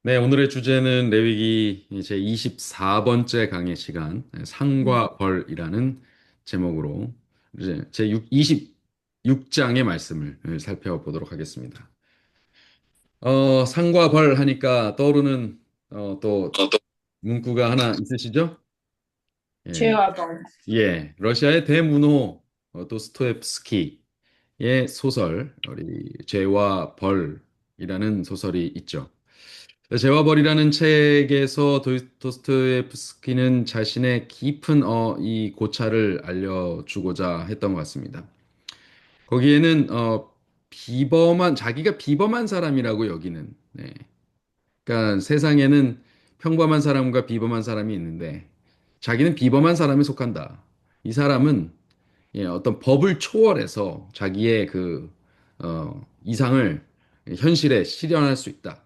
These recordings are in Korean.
네, 오늘의 주제는 레위기 제 24번째 강의 시간, 상과 벌이라는 제목으로 이제 제 26장의 말씀을 살펴보도록 하겠습니다. 상과 벌 하니까 떠오르는 또 문구가 하나 있으시죠? 예, 죄와 벌. 예, 러시아의 대문호 도스토옙스키의 소설, 우리 죄와 벌이라는 소설이 있죠. 죄와 벌이라는 책에서 도스토옙스키는 자신의 깊은 이 고찰을 알려주고자 했던 것 같습니다. 거기에는 자기가 비범한 사람이라고 여기는, 네. 그러니까 세상에는 평범한 사람과 비범한 사람이 있는데 자기는 비범한 사람에 속한다. 이 사람은 어떤 법을 초월해서 자기의 이상을 현실에 실현할 수 있다.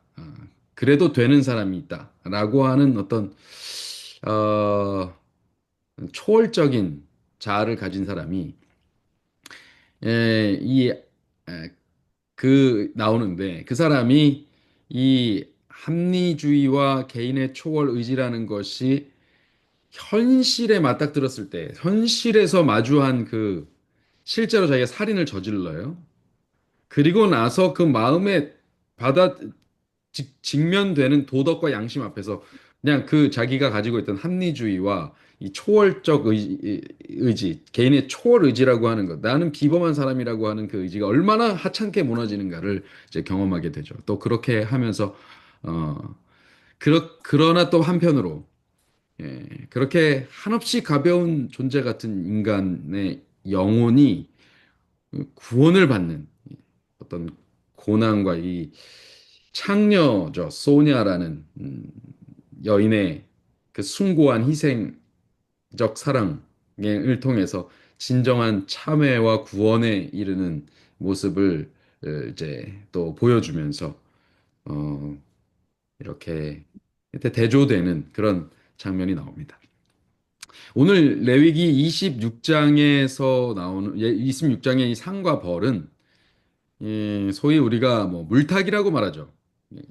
그래도 되는 사람이 있다라고 하는 어떤 어, 초월적인 자아를 가진 사람이 에, 이 나오는데 그 사람이 이 합리주의와 개인의 초월 의지라는 것이 현실에 맞닥뜨렸을 때 현실에서 마주한 실제로 자기가 살인을 저질러요. 그리고 나서 그 마음에 받아 직면되는 도덕과 양심 앞에서 그냥 자기가 가지고 있던 합리주의와 이 초월적 의지, 개인의 초월 의지라고 하는 것, 나는 비범한 사람이라고 하는 그 의지가 얼마나 하찮게 무너지는가를 이제 경험하게 되죠. 또 그렇게 하면서 어 그러나 또 한편으로 그렇게 한없이 가벼운 존재 같은 인간의 영혼이 구원을 받는 어떤 고난과 이 창녀죠, 소냐라는 여인의 그 숭고한 희생적 사랑을 통해서 진정한 참회와 구원에 이르는 모습을 이제 또 보여주면서 어, 이렇게 대조되는 그런 장면이 나옵니다. 오늘 레위기 26장에서 나오는 26장의 이 상과 벌은 소위 우리가 뭐 물타기라고 말하죠.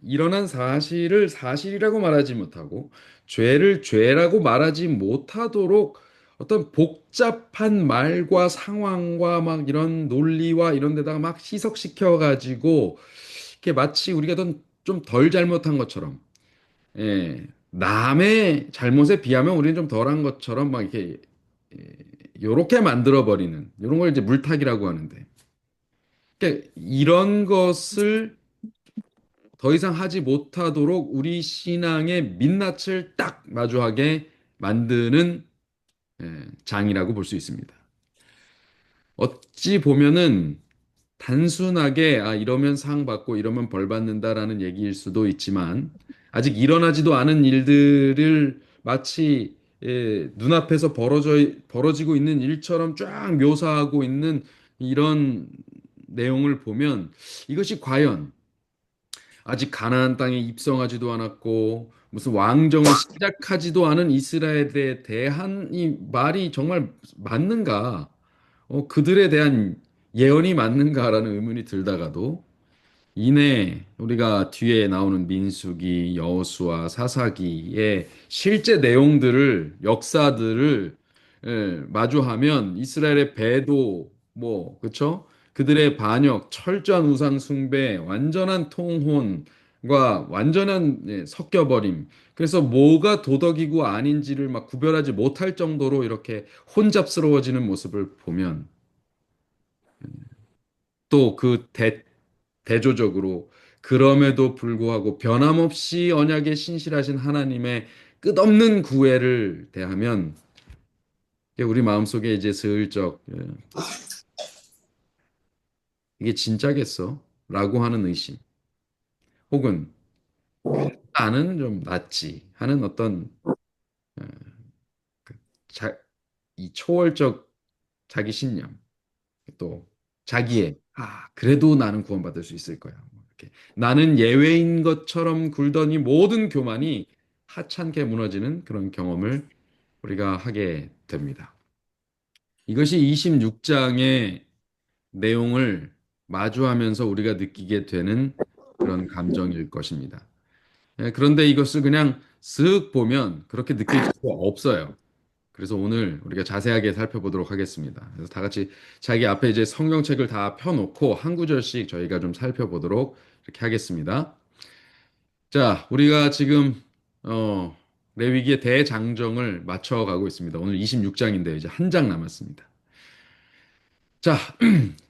일어난 사실을 사실이라고 말하지 못하고 죄를 죄라고 말하지 못하도록 어떤 복잡한 말과 상황과 막 이런 논리와 이런 데다가 막 희석시켜 가지고 이렇게 마치 우리가 좀 덜 잘못한 것처럼 남의 잘못에 비하면 우리는 좀 덜한 것처럼 막 이렇게 요렇게 만들어 버리는 이런 걸 이제 물타기라고 하는데 그러니까 이런 것을 더 이상 하지 못하도록 우리 신앙의 민낯을 딱 마주하게 만드는 장이라고 볼 수 있습니다. 어찌 보면은 단순하게 이러면 상 받고 이러면 벌 받는다라는 얘기일 수도 있지만 아직 일어나지도 않은 일들을 마치 눈앞에서 벌어지고 있는 일처럼 쫙 묘사하고 있는 이런 내용을 보면 이것이 과연 아직 가나안 땅에 입성하지도 않았고 무슨 왕정을 시작하지도 않은 이스라엘에 대한 이 말이 정말 맞는가? 그들에 대한 예언이 맞는가라는 의문이 들다가도 이내 우리가 뒤에 나오는 민수기, 여호수아, 사사기의 실제 내용들을 역사들을 마주하면 이스라엘의 배도 뭐 그쵸? 그들의 반역, 철저한 우상 숭배, 완전한 통혼과 완전한 섞여버림. 그래서 뭐가 도덕이고 아닌지를 막 구별하지 못할 정도로 이렇게 혼잡스러워지는 모습을 보면 또 대조적으로 그럼에도 불구하고 변함없이 언약에 신실하신 하나님의 끝없는 구애를 대하면 이게 우리 마음속에 이제 슬쩍 이게 진짜겠어? 라고 하는 의심 혹은 나는 좀 낫지 하는 어떤 자, 이 초월적 자기 신념 또 자기의 그래도 나는 구원받을 수 있을 거야. 뭐 이렇게 나는 예외인 것처럼 굴더니 모든 교만이 하찮게 무너지는 그런 경험을 우리가 하게 됩니다. 이것이 26장의 내용을 마주하면서 우리가 느끼게 되는 그런 감정일 것입니다. 그런데 이것을 그냥 쓱 보면 그렇게 느껴질 수 없어요. 그래서 오늘 우리가 자세하게 살펴보도록 하겠습니다. 그래서 다 같이 자기 앞에 이제 성경책을 다 펴놓고 한 구절씩 저희가 좀 살펴보도록 이렇게 하겠습니다. 자, 우리가 지금 어, 레위기의 대장정을 맞춰가고 있습니다. 오늘 26장인데 이제 한 장 남았습니다. 자,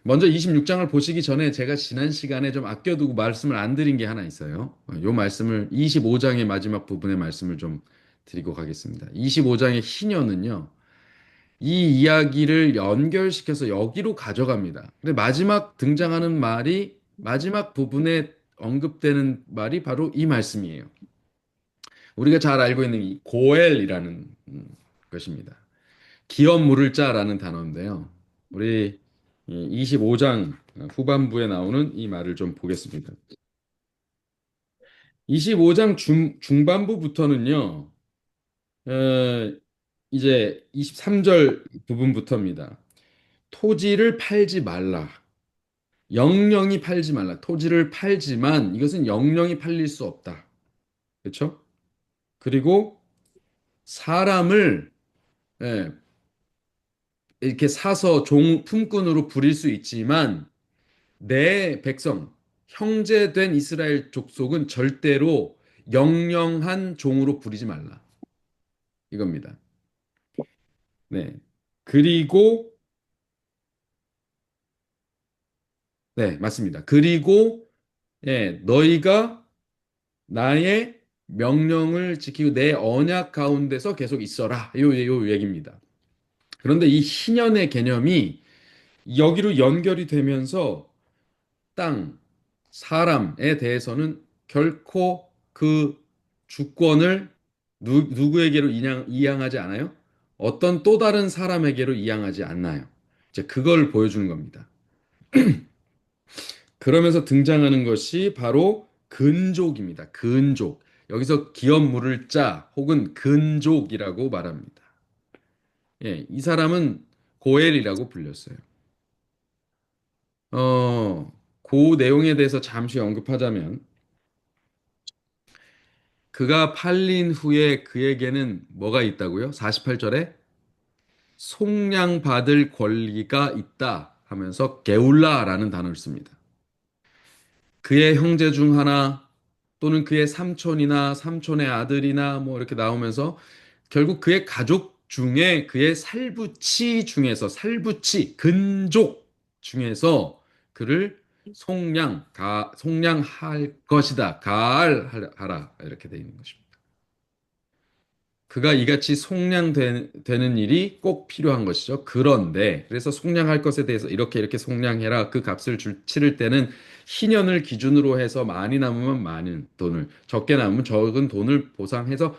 먼저 26장을 보시기 전에 제가 지난 시간에 좀 아껴두고 말씀을 안 드린 게 하나 있어요. 요 말씀을 25장의 마지막 부분의 말씀을 좀 드리고 가겠습니다. 25장의 희년은요. 이 이야기를 연결시켜서 여기로 가져갑니다. 근데 마지막 등장하는 말이 마지막 부분에 언급되는 말이 바로 이 말씀이에요. 우리가 잘 알고 있는 이 고엘이라는 것입니다. 기업 물을 자라는 단어인데요. 우리 25장 후반부에 나오는 이 말을 좀 보겠습니다. 25장 중반부부터는요, 어, 이제 23절 부분부터입니다. 토지를 팔지 말라. 영영이 팔지 말라. 토지를 팔지만 이것은 영영이 팔릴 수 없다. 그렇죠? 그리고 사람을 예, 이렇게 사서 품꾼으로 부릴 수 있지만 내 백성, 형제된 이스라엘 족속은 절대로 영영한 종으로 부리지 말라. 이겁니다. 네. 그리고 네, 맞습니다. 그리고 너희가 나의 명령을 지키고 내 언약 가운데서 계속 있어라. 요 얘기입니다. 그런데 이 희년의 개념이 여기로 연결이 되면서 땅, 사람에 대해서는 결코 그 주권을 누구에게로 이양하지 않아요? 어떤 또 다른 사람에게로 이양하지 않나요? 이제 그걸 보여주는 겁니다. 그러면서 등장하는 것이 바로 근족입니다. 근족. 여기서 기업 물을 자 혹은 근족이라고 말합니다. 이 사람은 고엘이라고 불렸어요. 그 내용에 대해서 잠시 언급하자면 그가 팔린 후에 그에게는 뭐가 있다고요? 48절에 속량받을 권리가 있다 하면서 게울라라는 단어를 씁니다. 그의 형제 중 하나 또는 그의 삼촌이나 삼촌의 아들이나 뭐 이렇게 나오면서 결국 그의 가족 중에 그의 살부치 근족 중에서 그를 속량할 것이다. 가알하라 이렇게 되어 있는 것입니다. 그가 이같이 속량되는 일이 꼭 필요한 것이죠. 그런데 그래서 속량할 것에 대해서 이렇게 속량해라. 그 값을 치를 때는 희년을 기준으로 해서 많이 남으면 많은 돈을, 적게 남으면 적은 돈을 보상해서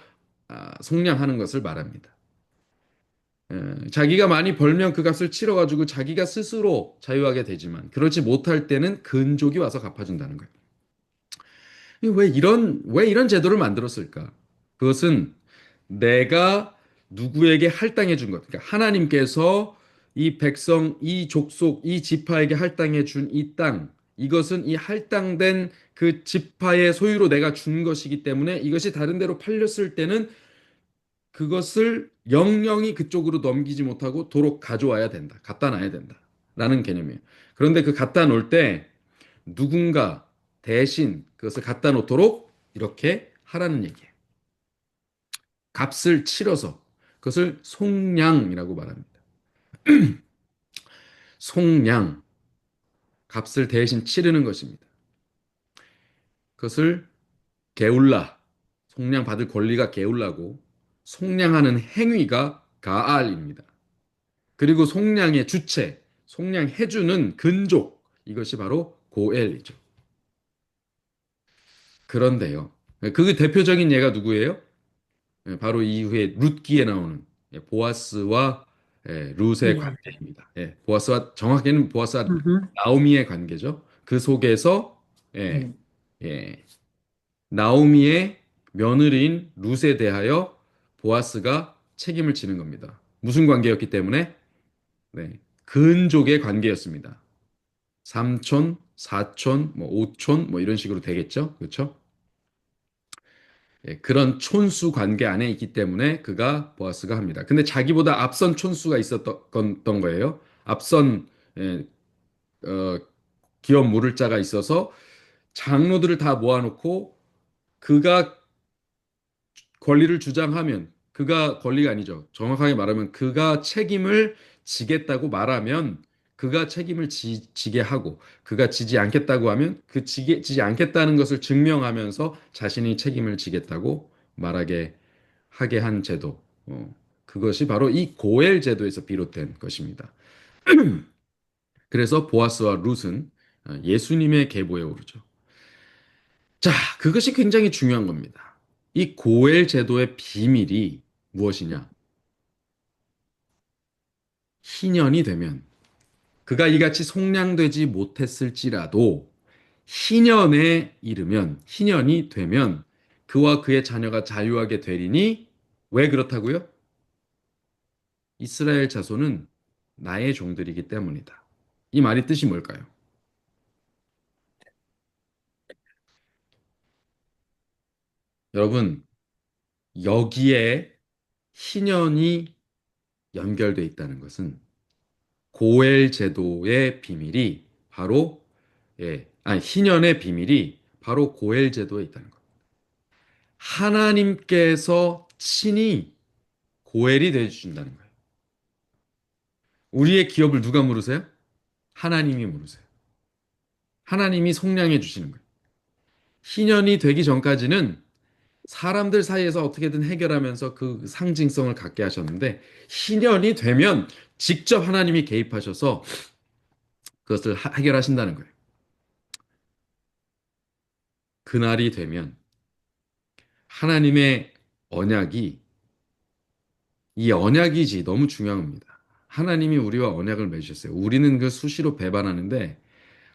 속량하는 것을 말합니다. 자기가 많이 벌면 그 값을 치러가지고 자기가 스스로 자유하게 되지만 그렇지 못할 때는 근족이 와서 갚아준다는 거예요. 왜 이런 제도를 만들었을까? 그것은 내가 누구에게 할당해 준 것. 그러니까 하나님께서 이 백성, 이 족속, 이 지파에게 할당해 준 이 땅, 이것은 이 할당된 그 지파의 소유로 내가 준 것이기 때문에 이것이 다른 데로 팔렸을 때는 그것을 영영이 그쪽으로 넘기지 못하고 도로 가져와야 된다. 갖다 놔야 된다. 라는 개념이에요. 그런데 그 갖다 놓을 때 누군가 대신 그것을 갖다 놓도록 이렇게 하라는 얘기예요. 값을 치러서 그것을 속량이라고 말합니다. 속량, 값을 대신 치르는 것입니다. 그것을 게울라, 속량 받을 권리가 게울라고 속량하는 행위가 가알입니다. 그리고 속량의 주체, 속량해주는 근족, 이것이 바로 고엘이죠. 그런데요, 그 대표적인 예가 누구예요? 바로 이후에 룻기에 나오는 보아스와 룻의 네. 관계입니다. 보아스와 정확히는 보아스와 음흠. 나오미의 관계죠. 그 속에서 예, 네. 예, 나오미의 며느리인 룻에 대하여 보아스가 책임을 지는 겁니다. 무슨 관계였기 때문에? 네, 근족의 관계였습니다. 삼촌, 사촌, 뭐 오촌, 뭐 이런 식으로 되겠죠. 그렇죠? 그런 촌수 관계 안에 있기 때문에 그가 보아스가 합니다. 근데 자기보다 앞선 촌수가 있었던 거예요. 앞선 예, 어, 기업 물을 자가 있어서 장로들을 다 모아놓고 그가 권리를 주장하면 그가 권리가 아니죠. 정확하게 말하면 그가 책임을 지겠다고 말하면 그가 책임을 지게 하고 그가 지지 않겠다고 하면 지지 않겠다는 것을 증명하면서 자신이 책임을 지겠다고 말하게 하게 한 제도. 그것이 바로 이 고엘 제도에서 비롯된 것입니다. 그래서 보아스와 룻은 예수님의 계보에 오르죠. 자, 그것이 굉장히 중요한 겁니다. 이 고엘 제도의 비밀이 무엇이냐? 희년이 되면 그가 이같이 속량되지 못했을지라도 희년에 이르면 희년이 되면 그와 그의 자녀가 자유하게 되리니 왜 그렇다고요? 이스라엘 자손은 나의 종들이기 때문이다. 이 말의 뜻이 뭘까요? 여러분, 여기에 희년이 연결돼 있다는 것은 고엘 제도의 비밀이 바로 희년의 비밀이 바로 고엘 제도에 있다는 것. 하나님께서 친히 고엘이 되어 주신다는 거예요. 우리의 기업을 누가 물으세요? 하나님이 물으세요. 하나님이 속량해 주시는 거예요. 희년이 되기 전까지는 사람들 사이에서 어떻게든 해결하면서 그 상징성을 갖게 하셨는데 희년이 되면 직접 하나님이 개입하셔서 그것을 해결하신다는 거예요. 그날이 되면 하나님의 언약이 이 언약이지 너무 중요합니다. 하나님이 우리와 언약을 맺으셨어요. 우리는 그 수시로 배반하는데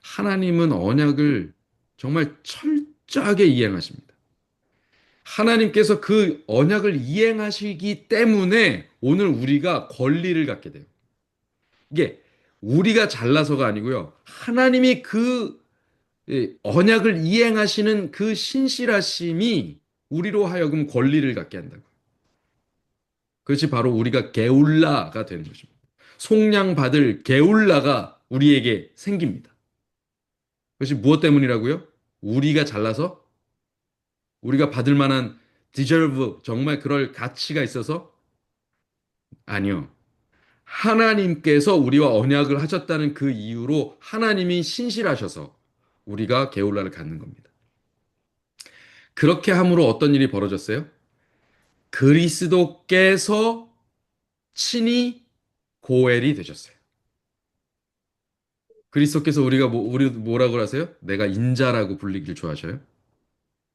하나님은 언약을 정말 철저하게 이행하십니다. 하나님께서 그 언약을 이행하시기 때문에 오늘 우리가 권리를 갖게 돼요. 이게 우리가 잘나서가 아니고요. 하나님이 그 언약을 이행하시는 그 신실하심이 우리로 하여금 권리를 갖게 한다고. 그것이 바로 우리가 게울라가 되는 것입니다. 속량받을 게울라가 우리에게 생깁니다. 그것이 무엇 때문이라고요? 우리가 잘나서 우리가 받을 만한 deserve 정말 그럴 가치가 있어서 아니요. 하나님께서 우리와 언약을 하셨다는 그 이유로 하나님이 신실하셔서 우리가 게울라를 갖는 겁니다. 그렇게 함으로 어떤 일이 벌어졌어요? 그리스도께서 친히 고엘이 되셨어요. 그리스도께서 우리 뭐라고 하세요? 내가 인자라고 불리길 좋아하셔요?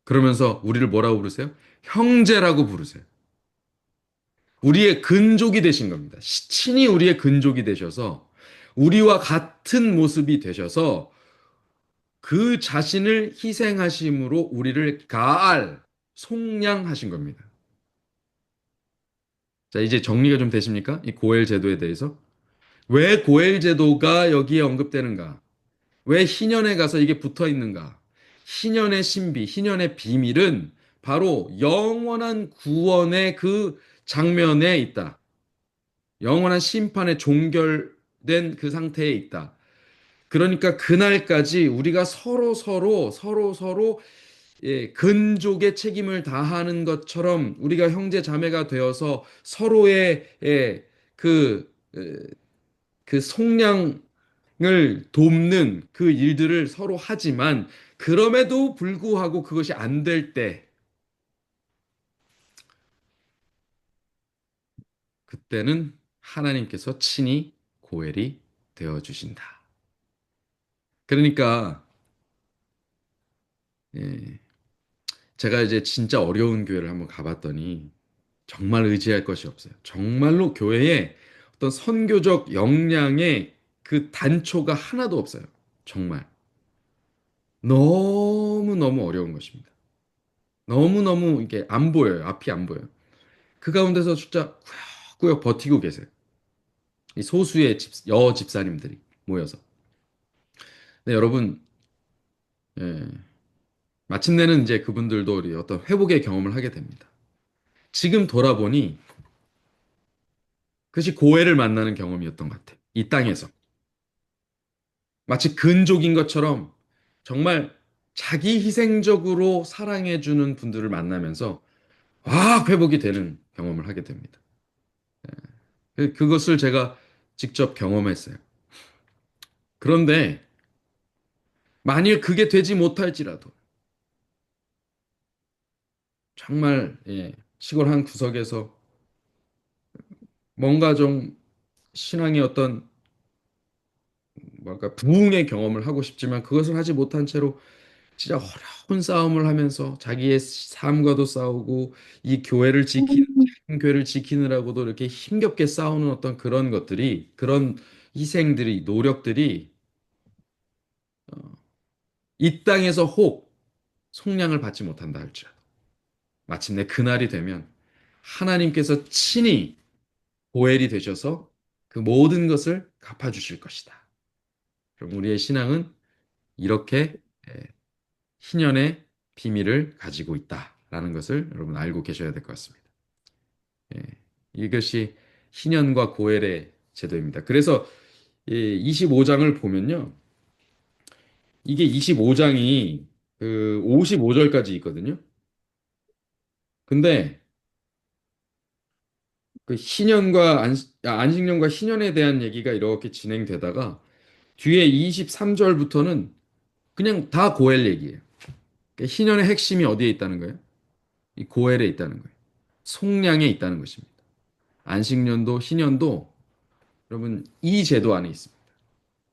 그러면서 우리를 뭐라고 부르세요? 형제라고 부르세요. 우리의 근족이 되신 겁니다. 친히 우리의 근족이 되셔서 우리와 같은 모습이 되셔서 그 자신을 희생하심으로 우리를 속량하신 겁니다. 자, 이제 정리가 좀 되십니까? 이 고엘 제도에 대해서. 왜 고엘 제도가 여기에 언급되는가? 왜 희년에 가서 이게 붙어 있는가? 희년의 신비, 희년의 비밀은 바로 영원한 구원의 그 장면에 있다. 영원한 심판에 종결된 그 상태에 있다. 그러니까 그날까지 우리가 서로 근족의 책임을 다하는 것처럼 우리가 형제 자매가 되어서 서로의 그, 그 속량을 돕는 그 일들을 서로 하지만 그럼에도 불구하고 그것이 안 될 때, 그때는 하나님께서 친히 고엘이 되어 주신다. 그러니까 예, 제가 이제 진짜 어려운 교회를 한번 가봤더니 정말 의지할 것이 없어요. 정말로 교회에 어떤 선교적 역량의 그 단초가 하나도 없어요. 정말. 너무너무 어려운 것입니다. 너무너무 이게 안 보여요. 앞이 안 보여요. 그 가운데서 진짜 꾸역꾸역 버티고 계세요. 이 소수의 집사님들이 모여서. 네, 여러분, 예, 마침내는 이제 그분들도 우리 어떤 회복의 경험을 하게 됩니다. 지금 돌아보니 그것이 고해를 만나는 경험이었던 것 같아요. 이 땅에서. 마치 근족인 것처럼 정말 자기 희생적으로 사랑해주는 분들을 만나면서 확 회복이 되는 경험을 하게 됩니다. 그것을 제가 직접 경험했어요. 그런데 만일 그게 되지 못할지라도 정말 시골 한 구석에서 뭔가 좀 신앙의 어떤 뭐랄까 부흥의 경험을 하고 싶지만 그것을 하지 못한 채로 진짜 어려운 싸움을 하면서 자기의 삶과도 싸우고 이 교회를 작은 교회를 지키느라고도 이렇게 힘겹게 싸우는 어떤 그런 것들이 그런 희생들이 노력들이 이 땅에서 혹 속량을 받지 못한다 할지라도 마침내 그날이 되면 하나님께서 친히 보혈이 되셔서 그 모든 것을 갚아주실 것이다. 그럼 우리의 신앙은 이렇게 희년의 비밀을 가지고 있다라는 것을 여러분 알고 계셔야 될 것 같습니다. 예, 이것이 희년과 고엘의 제도입니다. 그래서 이 25장을 보면요. 이게 25장이 그 55절까지 있거든요. 근데 그 희년과 안식년과 희년에 대한 얘기가 이렇게 진행되다가 뒤에 23절부터는 그냥 다 고엘 얘기예요. 그러니까 희년의 핵심이 어디에 있다는 거예요? 이 고엘에 있다는 거예요. 속량에 있다는 것입니다. 안식년도 희년도 여러분 이 제도 안에 있습니다.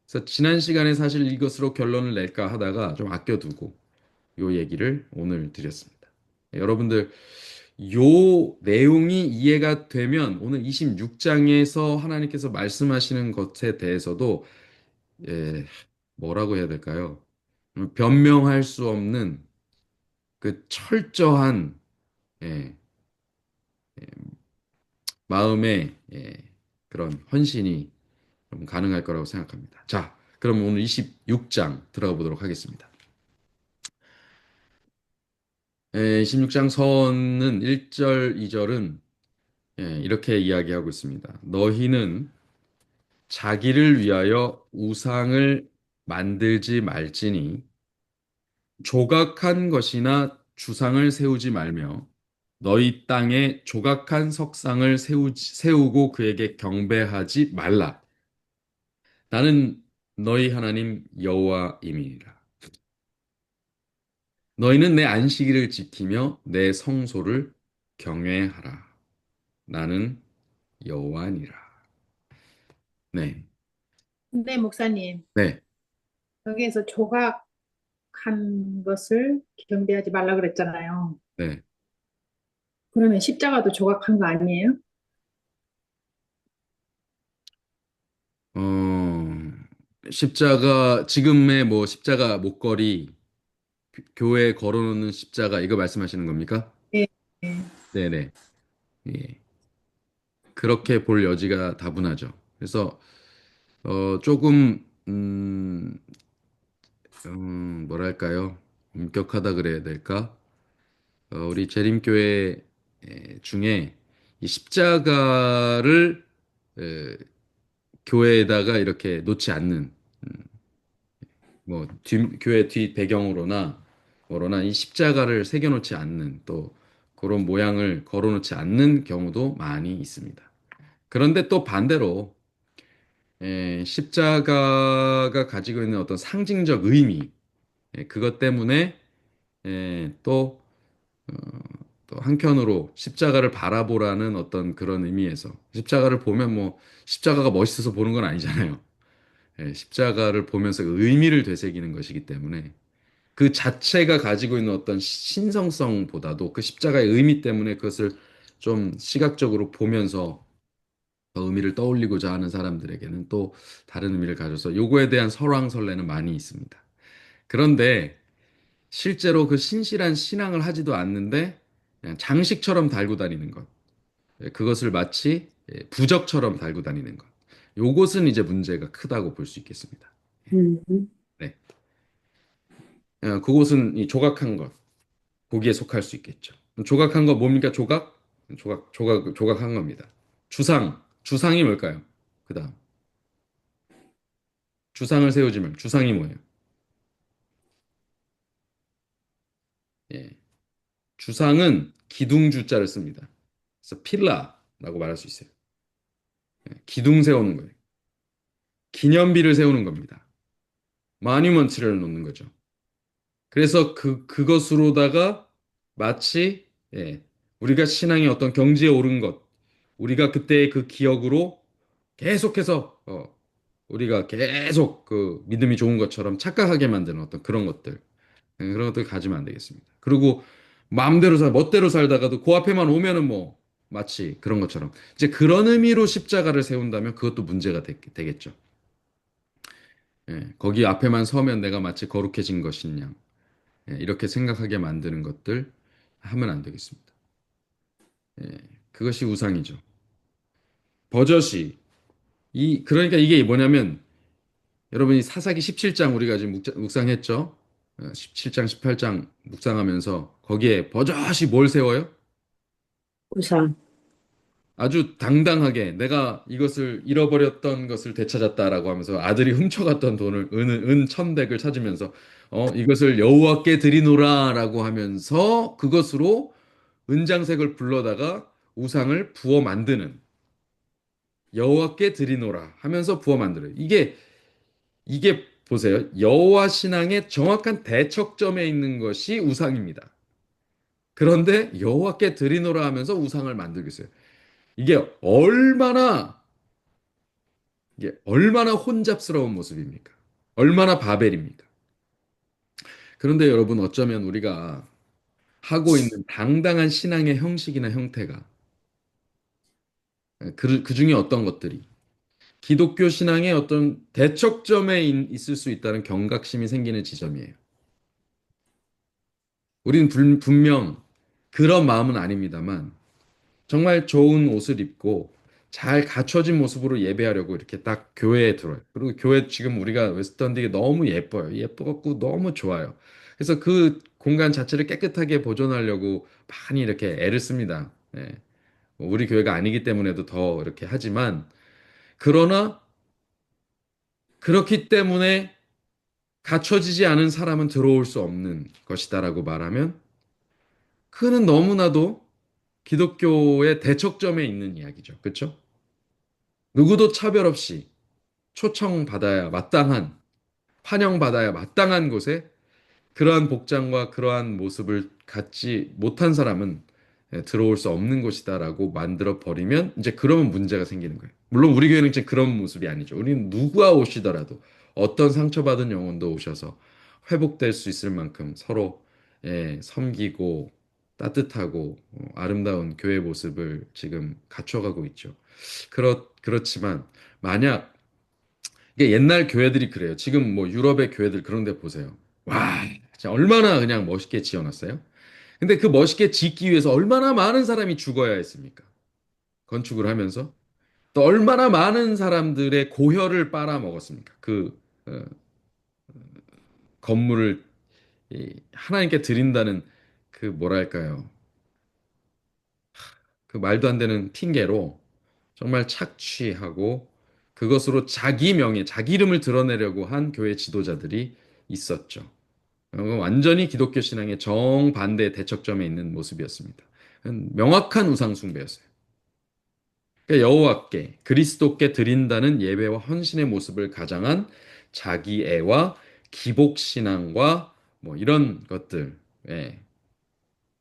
그래서 지난 시간에 사실 이것으로 결론을 낼까 하다가 좀 아껴두고 요 얘기를 오늘 드렸습니다. 여러분들 요 내용이 이해가 되면 오늘 26장에서 하나님께서 말씀하시는 것에 대해서도 예, 뭐라고 해야 될까요? 변명할 수 없는 그 철저한 예, 마음의 그런 헌신이 좀 가능할 거라고 생각합니다. 자, 그럼 오늘 26장 들어가 보도록 하겠습니다. 26장 서는 1절, 2절은 이렇게 이야기하고 있습니다. 너희는 자기를 위하여 우상을 만들지 말지니 조각한 것이나 주상을 세우지 말며 너희 땅에 조각한 석상을 세우고 그에게 경배하지 말라. 나는 너희 하나님 여호와임이니라. 너희는 내 안식일을 지키며 내 성소를 경외하라. 나는 여호와니라. 네, 네, 목사님. 네, 여기에서 조각한 것을 경배하지 말라 그랬잖아요. 네. 그러면 십자가도 조각한 거 아니에요? 십자가 지금의 뭐 십자가 목걸이 교회에 걸어놓는 십자가 이거 말씀하시는 겁니까? 예. 예. 네네. 예. 그렇게 볼 여지가 다분하죠. 그래서 조금 뭐랄까요? 엄격하다 그래야 될까? 우리 재림교회 중에 이 십자가를 에, 교회에다가 이렇게 놓지 않는 뭐 교회 뒷 배경으로나 뭐로나 이 십자가를 새겨놓지 않는 또 그런 모양을 걸어놓지 않는 경우도 많이 있습니다. 그런데 또 반대로 십자가가 가지고 있는 어떤 상징적 의미 그것 때문에 또 또 한편으로 십자가를 바라보라는 어떤 그런 의미에서 십자가를 보면 뭐 십자가가 멋있어서 보는 건 아니잖아요. 십자가를 보면서 그 의미를 되새기는 것이기 때문에 그 자체가 가지고 있는 어떤 신성성보다도 그 십자가의 의미 때문에 그것을 좀 시각적으로 보면서 그 의미를 떠올리고자 하는 사람들에게는 또 다른 의미를 가져서 요거에 대한 설왕설래는 많이 있습니다. 그런데 실제로 그 신실한 신앙을 하지도 않는데 그냥 장식처럼 달고 다니는 것. 그것을 마치 부적처럼 달고 다니는 것. 요것은 이제 문제가 크다고 볼 수 있겠습니다. 음. 네. 그곳은 이 조각한 것, 거기에 속할 수 있겠죠. 조각한 거 뭡니까? 조각? 조각한 겁니다. 주상이 뭘까요? 그 다음, 주상을 세우지만, 주상이 뭐예요? 예. 주상은 기둥주자를 씁니다. 그래서 필라라고 말할 수 있어요. 기둥 세우는 거예요. 기념비를 세우는 겁니다. 마뉴먼트를 놓는 거죠. 그래서 그것으로다가 마치, 우리가 신앙의 어떤 경지에 오른 것, 우리가 그때의 그 기억으로 계속해서, 우리가 계속 그 믿음이 좋은 것처럼 착각하게 만드는 어떤 그런 것들, 그런 것들 가지면 안 되겠습니다. 그리고 멋대로 살다가도 그 앞에만 오면은 뭐, 마치 그런 것처럼. 이제 그런 의미로 십자가를 세운다면 그것도 문제가 되겠죠. 거기 앞에만 서면 내가 마치 거룩해진 것인 양. 이렇게 생각하게 만드는 것들 하면 안 되겠습니다. 그것이 우상이죠. 버젓이 그러니까 이게 뭐냐면 여러분이 사사기 17장 우리가 지금 묵상했죠. 17장, 18장 묵상하면서 거기에 버젓이 뭘 세워요? 우상. 아주 당당하게 내가 이것을 잃어버렸던 것을 되찾았다라고 하면서 아들이 훔쳐갔던 돈을 은 천백을 찾으면서 이것을 여호와께 드리노라라고 하면서 그것으로 은장색을 불러다가 우상을 부어 만드는 여호와께 드리노라 하면서 부어 만들어요. 이게 보세요. 여호와 신앙의 정확한 대척점에 있는 것이 우상입니다. 그런데 여호와께 드리노라 하면서 우상을 만들고 있어요. 이게 얼마나 이게 얼마나 혼잡스러운 모습입니까? 얼마나 바벨입니까? 그런데 여러분 어쩌면 우리가 하고 있는 당당한 신앙의 형식이나 형태가 그 중에 어떤 것들이 기독교 신앙의 어떤 대척점에 있을 수 있다는 경각심이 생기는 지점이에요. 우리는 분명 그런 마음은 아닙니다만 정말 좋은 옷을 입고 잘 갖춰진 모습으로 예배하려고 이렇게 딱 교회에 들어요. 그리고 교회 지금 우리가 웨스턴디게 너무 예뻐요. 예뻐갖고 너무 좋아요. 그래서 그 공간 자체를 깨끗하게 보존하려고 많이 이렇게 애를 씁니다. 뭐 우리 교회가 아니기 때문에도 더 이렇게 하지만 그러나 그렇기 때문에 갖춰지지 않은 사람은 들어올 수 없는 것이다라고 말하면 그는 너무나도 기독교의 대척점에 있는 이야기죠. 그렇죠? 누구도 차별 없이 초청받아야 마땅한, 환영받아야 마땅한 곳에 그러한 복장과 그러한 모습을 갖지 못한 사람은 들어올 수 없는 곳이다라고 만들어 버리면 이제 그러면 문제가 생기는 거예요. 물론 우리 교회는 이제 그런 모습이 아니죠. 우리는 누가 오시더라도 어떤 상처받은 영혼도 오셔서 회복될 수 있을 만큼 서로 섬기고 따뜻하고 아름다운 교회 모습을 지금 갖춰가고 있죠. 그렇지만 만약 이게 옛날 교회들이 그래요. 지금 뭐 유럽의 교회들 그런 데 보세요. 와, 진짜 얼마나 그냥 멋있게 지어놨어요. 근데 그 멋있게 짓기 위해서 얼마나 많은 사람이 죽어야 했습니까? 건축을 하면서. 또 얼마나 많은 사람들의 고혈을 빨아먹었습니까? 건물을 하나님께 드린다는 그 뭐랄까요? 그 말도 안 되는 핑계로 정말 착취하고 그것으로 자기 명예, 자기 이름을 드러내려고 한 교회 지도자들이 있었죠. 완전히 기독교 신앙의 정반대 대척점에 있는 모습이었습니다. 명확한 우상 숭배였어요. 그러니까 여호와께 그리스도께 드린다는 예배와 헌신의 모습을 가장한 자기 애와 기복 신앙과 뭐 이런 것들,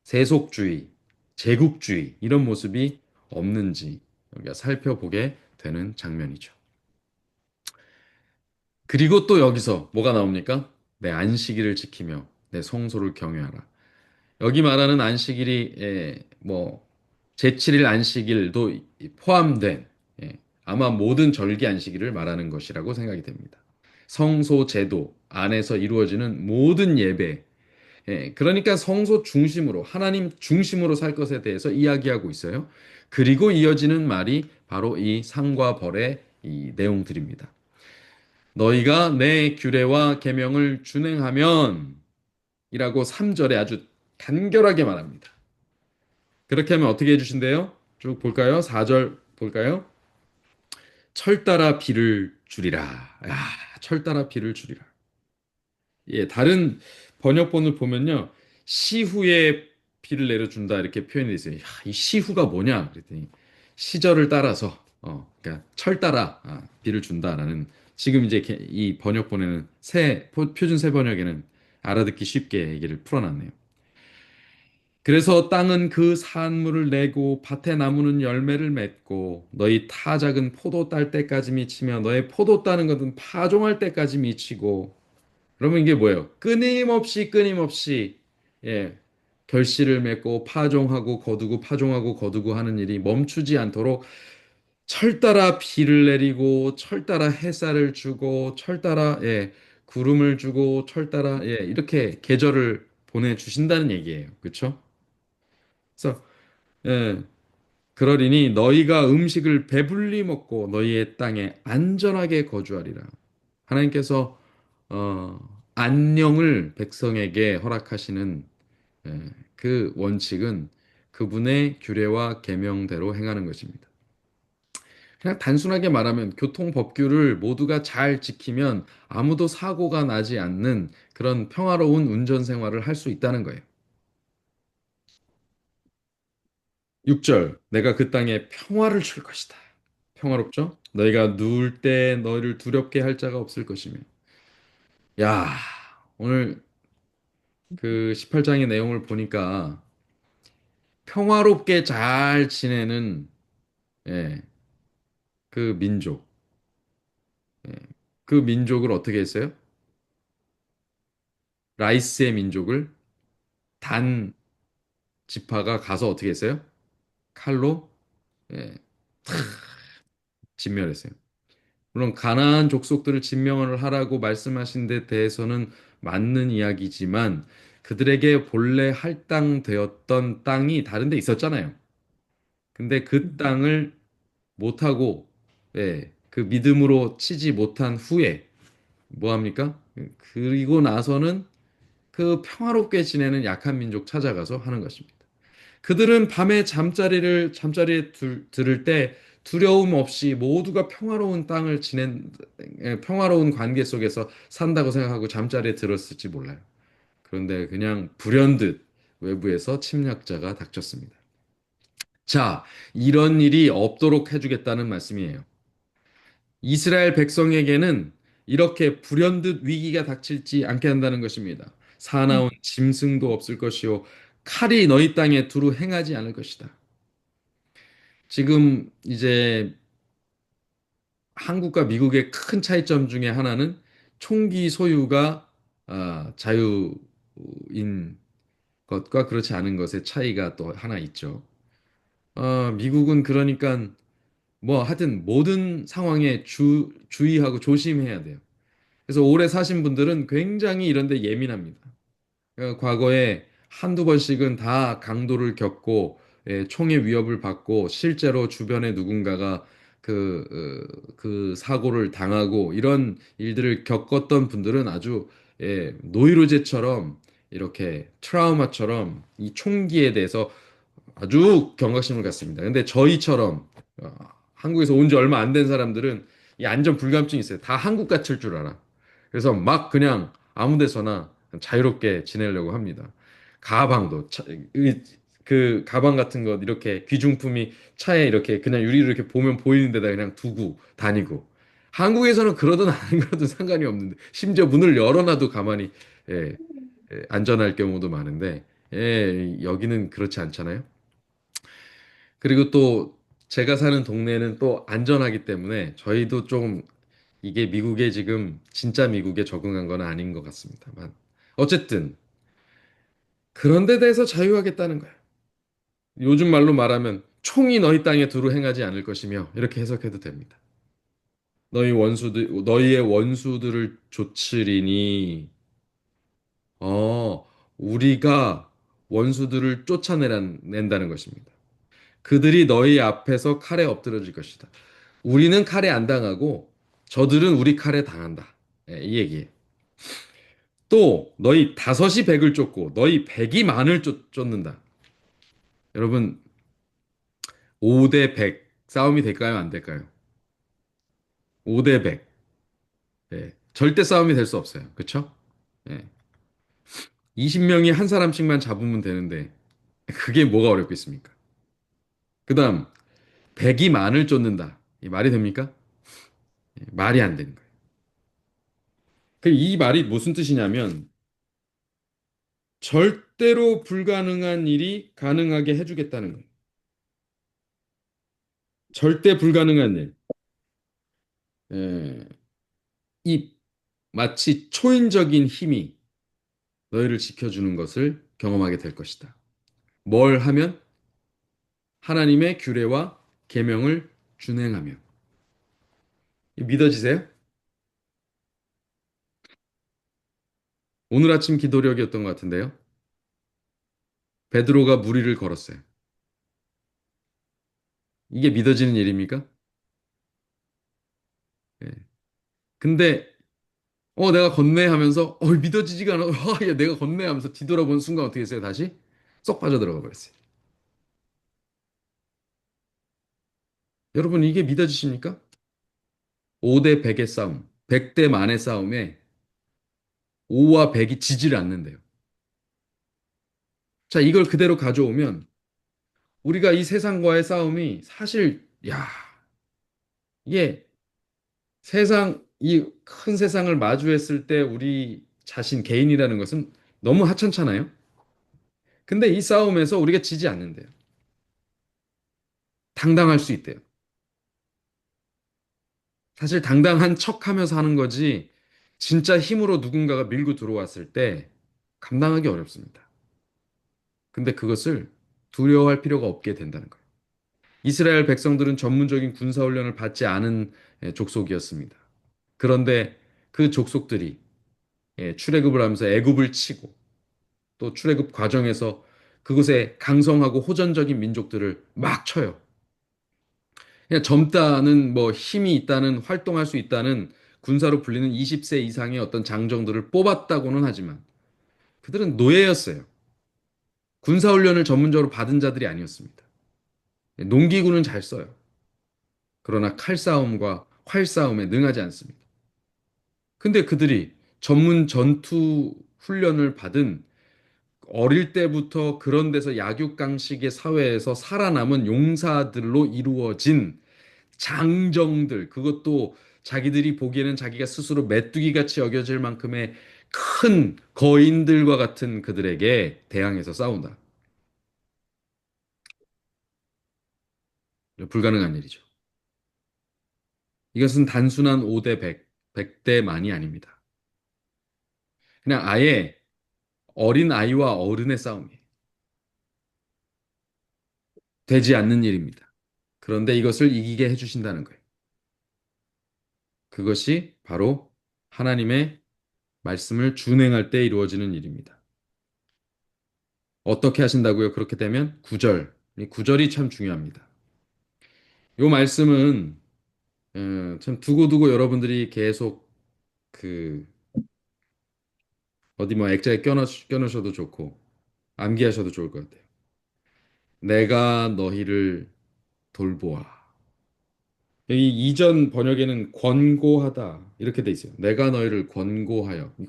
세속주의, 제국주의 이런 모습이 없는지 우리가 살펴보게 되는 장면이죠. 그리고 또 여기서 뭐가 나옵니까? 내 안식일을 지키며 내 성소를 경외하라. 여기 말하는 안식일이 뭐 제7일 안식일도 포함된 아마 모든 절기 안식일을 말하는 것이라고 생각이 됩니다. 성소 제도 안에서 이루어지는 모든 예배, 그러니까 성소 중심으로 하나님 중심으로 살 것에 대해서 이야기하고 있어요. 그리고 이어지는 말이 바로 이 상과 벌의 이 내용들입니다. 너희가 내 규례와 계명을 준행하면 이라고 3절에 아주 간결하게 말합니다. 그렇게 하면 어떻게 해주신대요? 쭉 볼까요? 4절 볼까요? 철 따라 비를 주리라. 야, 철 따라 비를 주리라. 예, 다른 번역본을 보면요. 시후에 비를 내려준다 이렇게 표현이 되어 있어요. 야, 이 시후가 뭐냐? 그랬더니 시절을 따라서 그러니까 철 따라 비를 준다라는 지금 이제 이 번역본에는 표준 새 번역에는 알아듣기 쉽게 얘기를 풀어놨네요. 그래서 땅은 그 산물을 내고 밭의 나무는 열매를 맺고 너희 타작은 포도 딸 때까지 미치며 너의 포도 따는 것은 파종할 때까지 미치고 그러면 이게 뭐예요? 끊임없이 예, 결실을 맺고 파종하고 거두고 파종하고 거두고 하는 일이 멈추지 않도록 철 따라 비를 내리고 철 따라 햇살을 주고 철 따라 구름을 주고 철 따라 이렇게 계절을 보내 주신다는 얘기예요. 그렇죠? 그래서 예, 그러리니 너희가 음식을 배불리 먹고 너희의 땅에 안전하게 거주하리라. 하나님께서 어, 안녕을 백성에게 허락하시는 그 원칙은 그분의 규례와 계명대로 행하는 것입니다. 그냥 단순하게 말하면 교통법규를 모두가 잘 지키면 아무도 사고가 나지 않는 그런 평화로운 운전 생활을 할 수 있다는 거예요. 6절, 내가 그 땅에 평화를 줄 것이다. 평화롭죠? 너희가 누울 때 너희를 두렵게 할 자가 없을 것이며. 야, 오늘 그 18장의 내용을 보니까 평화롭게 잘 지내는 예, 그 민족, 그 민족을 어떻게 했어요? 라이스의 민족을 단 지파가 가서 어떻게 했어요? 칼로 예, 진멸했어요. 물론 가나안 족속들을 진명을 하라고 말씀하신 데 대해서는 맞는 이야기지만 그들에게 본래 할당되었던 땅이 다른 데 있었잖아요. 근데 그 땅을 못하고 그 믿음으로 치지 못한 후에 뭐 합니까? 그리고 나서는 그 평화롭게 지내는 약한 민족 찾아가서 하는 것입니다. 그들은 밤에 잠자리에 들을 때 두려움 없이 모두가 평화로운 평화로운 관계 속에서 산다고 생각하고 잠자리에 들었을지 몰라요. 그런데 그냥 불현듯 외부에서 침략자가 닥쳤습니다. 자, 이런 일이 없도록 해주겠다는 말씀이에요. 이스라엘 백성에게는 이렇게 불현듯 위기가 닥칠지 않게 한다는 것입니다. 사나운 짐승도 없을 것이요 칼이 너희 땅에 두루 행하지 않을 것이다. 지금 이제 한국과 미국의 큰 차이점 중에 하나는 총기 소유가 자유인 것과 그렇지 않은 것의 차이가 또 하나 있죠. 미국은 그러니까 뭐 하여튼 모든 상황에 주의하고 조심해야 돼요. 그래서 오래 사신 분들은 굉장히 이런 데 예민합니다. 과거에 한두 번씩은 다 강도를 겪고 총의 위협을 받고 실제로 주변에 누군가가 그 사고를 당하고 이런 일들을 겪었던 분들은 아주 노이로제처럼 이렇게 트라우마처럼 이 총기에 대해서 아주 경각심을 갖습니다. 근데 저희처럼 한국에서 온 지 얼마 안 된 사람들은 이 안전 불감증이 있어요. 다 한국 같을 줄 알아. 그래서 막 그냥 아무 데서나 자유롭게 지내려고 합니다. 가방도 그 가방 같은 것 이렇게 귀중품이 차에 이렇게 그냥 유리로 이렇게 보면 보이는 데다 그냥 두고 다니고 한국에서는 그러든 안 그러든 상관이 없는데 심지어 문을 열어놔도 가만히 예, 안전할 경우도 많은데 여기는 그렇지 않잖아요. 그리고 또 제가 사는 동네는 또 안전하기 때문에 저희도 좀 이게 미국에 지금 진짜 미국에 적응한 건 아닌 것 같습니다만 어쨌든 그런 데 대해서 자유하겠다는 거예요. 요즘 말로 말하면 총이 너희 땅에 두루 행하지 않을 것이며 이렇게 해석해도 됩니다. 너희의 원수들을 좇으리니 우리가 원수들을 쫓아낸다는 것입니다. 그들이 너희 앞에서 칼에 엎드러질 것이다. 우리는 칼에 안 당하고 저들은 우리 칼에 당한다. 이 얘기예요. 또 너희 다섯이 백을 쫓고 너희 백이 만을 쫓는다. 여러분 5대 100 싸움이 될까요? 안 될까요? 5대 100. 예, 절대 싸움이 될 수 없어요. 그렇죠? 예. 20명이 한 사람씩만 잡으면 되는데 그게 뭐가 어렵겠습니까? 그다음 100이 만을 쫓는다. 이 말이 됩니까? 예, 말이 안 되는 거예요. 이 말이 무슨 뜻이냐면 절대로 불가능한 일이 가능하게 해주겠다는 거예요. 절대 불가능한 일. 예, 이 마치 초인적인 힘이 너희를 지켜주는 것을 경험하게 될 것이다. 뭘 하면? 하나님의 규례와 계명을 준행하며. 믿어지세요? 오늘 아침 기도력이었던 것 같은데요. 베드로가 무리를 걸었어요. 이게 믿어지는 일입니까? 예. 근데 내가 건네 하면서 믿어지지가 않아. 야, 내가 건네 하면서 뒤돌아본 순간 어떻게 했어요? 다시 쏙 빠져들어가 버렸어요. 여러분 이게 믿어지십니까? 5대 100의 싸움, 100대 만의 싸움에 5와 100이 지지를 않는데요. 자, 이걸 그대로 가져오면 우리가 이 세상과의 싸움이 사실 이게 이 큰 세상을 마주했을 때 우리 자신 개인이라는 것은 너무 하찮잖아요. 근데 이 싸움에서 우리가 지지 않는데요. 당당할 수 있대요. 사실 당당한 척 하면서 하는 거지, 진짜 힘으로 누군가가 밀고 들어왔을 때 감당하기 어렵습니다. 근데 그것을 두려워할 필요가 없게 된다는 거예요. 이스라엘 백성들은 전문적인 군사훈련을 받지 않은 족속이었습니다. 그런데 그 족속들이 출애굽을 하면서 애굽을 치고 또 출애굽 과정에서 그곳에 강성하고 호전적인 민족들을 막 쳐요. 그냥 젊다는 뭐 힘이 있다는 활동할 수 있다는 군사로 불리는 20세 이상의 어떤 장정들을 뽑았다고는 하지만 그들은 노예였어요. 군사훈련을 전문적으로 받은 자들이 아니었습니다. 농기구는 잘 써요. 그러나 칼싸움과 활싸움에 능하지 않습니다. 근데 그들이 전문 전투 훈련을 받은 어릴 때부터 그런 데서 약육강식의 사회에서 살아남은 용사들로 이루어진 장정들, 그것도 자기들이 보기에는 자기가 스스로 메뚜기 같이 여겨질 만큼의 큰 거인들과 같은 그들에게 대항해서 싸운다. 불가능한 일이죠. 이것은 단순한 5대 100, 100대 만이 아닙니다. 그냥 아예 어린 아이와 어른의 싸움이에요. 되지 않는 일입니다. 그런데 이것을 이기게 해주신다는 거예요. 그것이 바로 하나님의 말씀을 준행할 때 이루어지는 일입니다. 어떻게 하신다고요? 그렇게 되면 9절. 이 9절이 참 중요합니다. 이 말씀은 참 두고두고 여러분들이 계속 그 어디 뭐 액자에 껴넣으셔도 좋고 암기하셔도 좋을 것 같아요. 내가 너희를 돌보아. 이 이전 번역에는 권고하다 이렇게 돼 있어요. 내가 너희를 권고하여. 이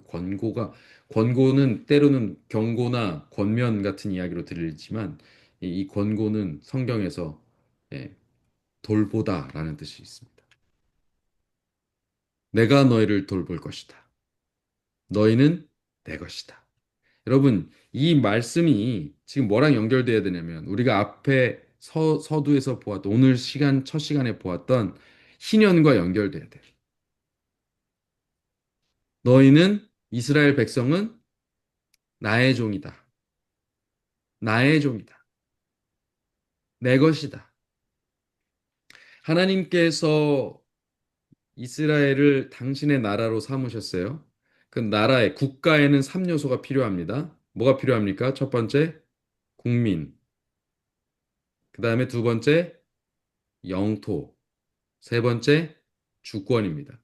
권고는 때로는 경고나 권면 같은 이야기로 들리지만 이 권고는 성경에서 예, 돌보다라는 뜻이 있습니다. 내가 너희를 돌볼 것이다. 너희는 내 것이다. 여러분, 이 말씀이 지금 뭐랑 연결돼야 되냐면 우리가 앞에 서두에서 보았던 오늘 첫 시간에 보았던 희년과 연결돼야 돼요. 너희는 이스라엘 백성은 나의 종이다. 나의 종이다. 내 것이다. 하나님께서 이스라엘을 당신의 나라로 삼으셨어요. 그 나라의 국가에는 3요소가 필요합니다. 뭐가 필요합니까? 첫 번째, 국민. 그 다음에 두 번째, 영토. 세 번째, 주권입니다.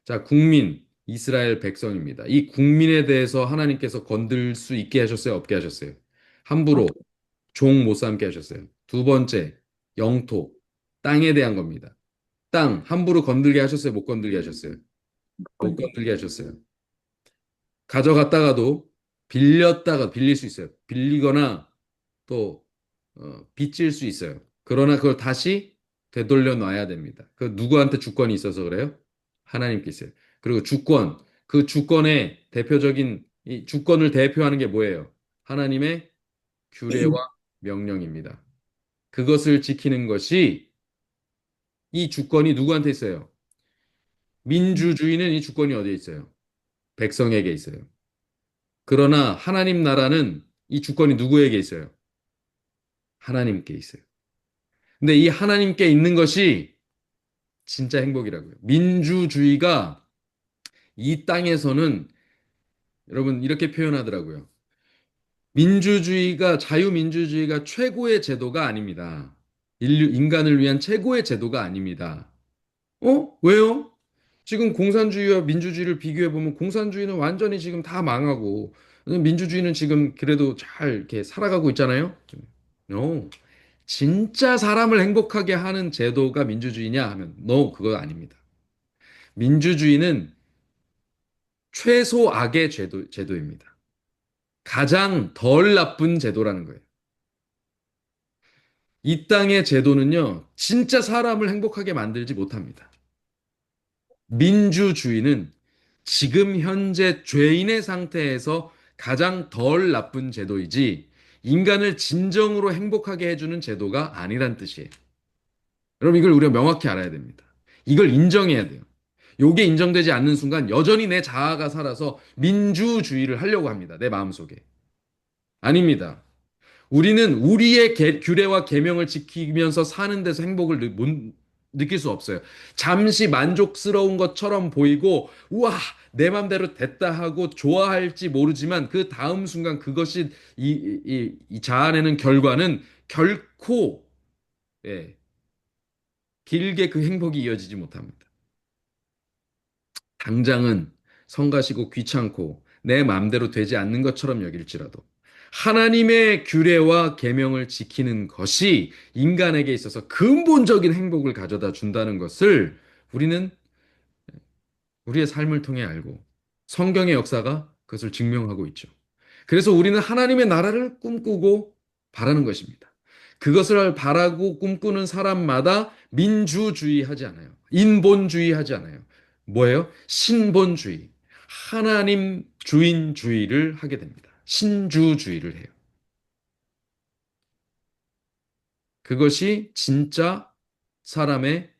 자, 국민. 이스라엘 백성입니다. 이 국민에 대해서 하나님께서 건들 수 있게 하셨어요? 없게 하셨어요? 함부로 종 못 삼게 하셨어요. 두 번째, 영토, 땅에 대한 겁니다. 땅, 함부로 건들게 하셨어요? 못 건들게 하셨어요? 못 건들. 건들게 하셨어요. 가져갔다가도 빌렸다가 빌릴 수 있어요. 빌리거나 또 빚질 수 있어요. 그러나 그걸 다시 되돌려 놔야 됩니다. 그 누구한테 주권이 있어서 그래요? 하나님께 있어요. 그리고 주권, 그 주권의 대표적인 이 주권을 대표하는 게 뭐예요? 하나님의 규례와 명령입니다. 그것을 지키는 것이 이 주권이 누구한테 있어요? 민주주의는 이 주권이 어디에 있어요? 백성에게 있어요. 그러나 하나님 나라는 이 주권이 누구에게 있어요? 하나님께 있어요. 근데 이 하나님께 있는 것이 진짜 행복이라고요. 민주주의가 이 땅에서는 여러분 이렇게 표현하더라고요. 자유민주주의가 최고의 제도가 아닙니다. 인간을 위한 최고의 제도가 아닙니다. 왜요? 지금 공산주의와 민주주의를 비교해 보면 공산주의는 완전히 지금 다 망하고 민주주의는 지금 그래도 잘 이렇게 살아가고 있잖아요. No. 진짜 사람을 행복하게 하는 제도가 민주주의냐 하면 no, 그거 아닙니다. 민주주의는 최소악의 제도입니다. 가장 덜 나쁜 제도라는 거예요. 이 땅의 제도는요, 진짜 사람을 행복하게 만들지 못합니다. 민주주의는 지금 현재 죄인의 상태에서 가장 덜 나쁜 제도이지 인간을 진정으로 행복하게 해주는 제도가 아니란 뜻이에요. 여러분 이걸 우리가 명확히 알아야 됩니다. 이걸 인정해야 돼요. 요게 인정되지 않는 순간 여전히 내 자아가 살아서 민주주의를 하려고 합니다. 내 마음속에. 아닙니다. 우리는 우리의 규례와 계명을 지키면서 사는 데서 행복을 느낄 수 없어요. 잠시 만족스러운 것처럼 보이고, 우와, 내 맘대로 됐다 하고 좋아할지 모르지만 그 다음 순간 그것이 이 자아내는 결과는 결코 예, 길게 그 행복이 이어지지 못합니다. 당장은 성가시고 귀찮고 내 마음대로 되지 않는 것처럼 여길지라도 하나님의 규례와 계명을 지키는 것이 인간에게 있어서 근본적인 행복을 가져다 준다는 것을 우리는 우리의 삶을 통해 알고 성경의 역사가 그것을 증명하고 있죠. 그래서 우리는 하나님의 나라를 꿈꾸고 바라는 것입니다. 그것을 바라고 꿈꾸는 사람마다 민주주의 하지 않아요. 인본주의 하지 않아요. 뭐예요? 신본주의. 하나님 주인주의를 하게 됩니다. 신주주의를 해요. 그것이 진짜 사람의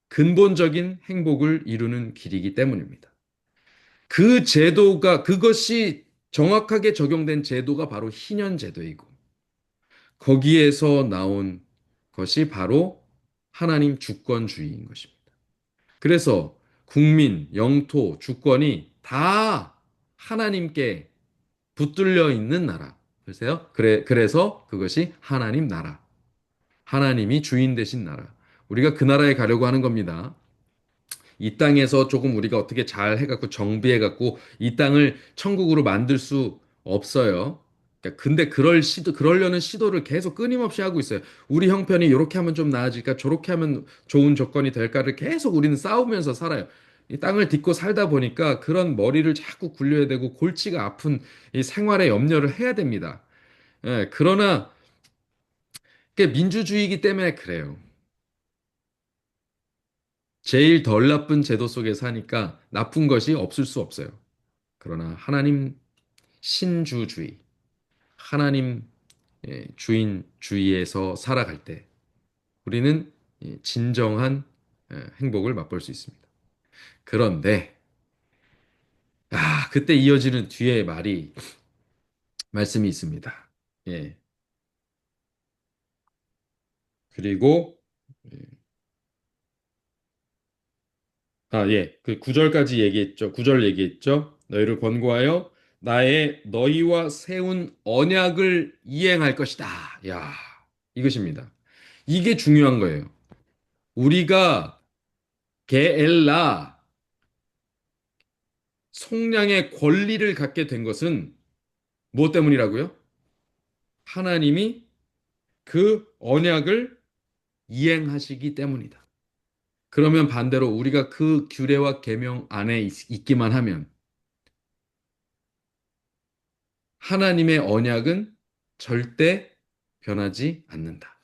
근본적인 행복을 이루는 길이기 때문입니다. 그것이 정확하게 적용된 제도가 바로 희년 제도이고, 거기에서 나온 것이 바로 하나님 주권주의인 것입니다. 그래서 국민, 영토, 주권이 다 하나님께 붙들려 있는 나라. 보세요. 그래서 그것이 하나님 나라. 하나님이 주인 되신 나라. 우리가 그 나라에 가려고 하는 겁니다. 이 땅에서 조금 우리가 어떻게 잘 해갖고 정비해갖고 이 땅을 천국으로 만들 수 없어요. 근데 그러려는 시도를 계속 끊임없이 하고 있어요. 우리 형편이 이렇게 하면 좀 나아질까, 저렇게 하면 좋은 조건이 될까를 계속 우리는 싸우면서 살아요. 이 땅을 딛고 살다 보니까 그런 머리를 자꾸 굴려야 되고 골치가 아픈 이 생활에 염려를 해야 됩니다. 예, 그러나 그게 민주주의이기 때문에 그래요. 제일 덜 나쁜 제도 속에 사니까 나쁜 것이 없을 수 없어요. 그러나 하나님 신주주의, 하나님 주인주의에서 살아갈 때 우리는 진정한 행복을 맛볼 수 있습니다. 그런데 그때 이어지는 뒤에 말씀이 있습니다. 예. 그리고 예. 그 9절까지 얘기했죠. 9절 얘기했죠. 너희를 권고하여 너희와 세운 언약을 이행할 것이다. 야, 이것입니다. 이게 중요한 거예요. 우리가 게엘라 속량의 권리를 갖게 된 것은 무엇 때문이라고요? 하나님이 그 언약을 이행하시기 때문이다. 그러면 반대로 우리가 그 규례와 계명 안에 있기만 하면 하나님의 언약은 절대 변하지 않는다.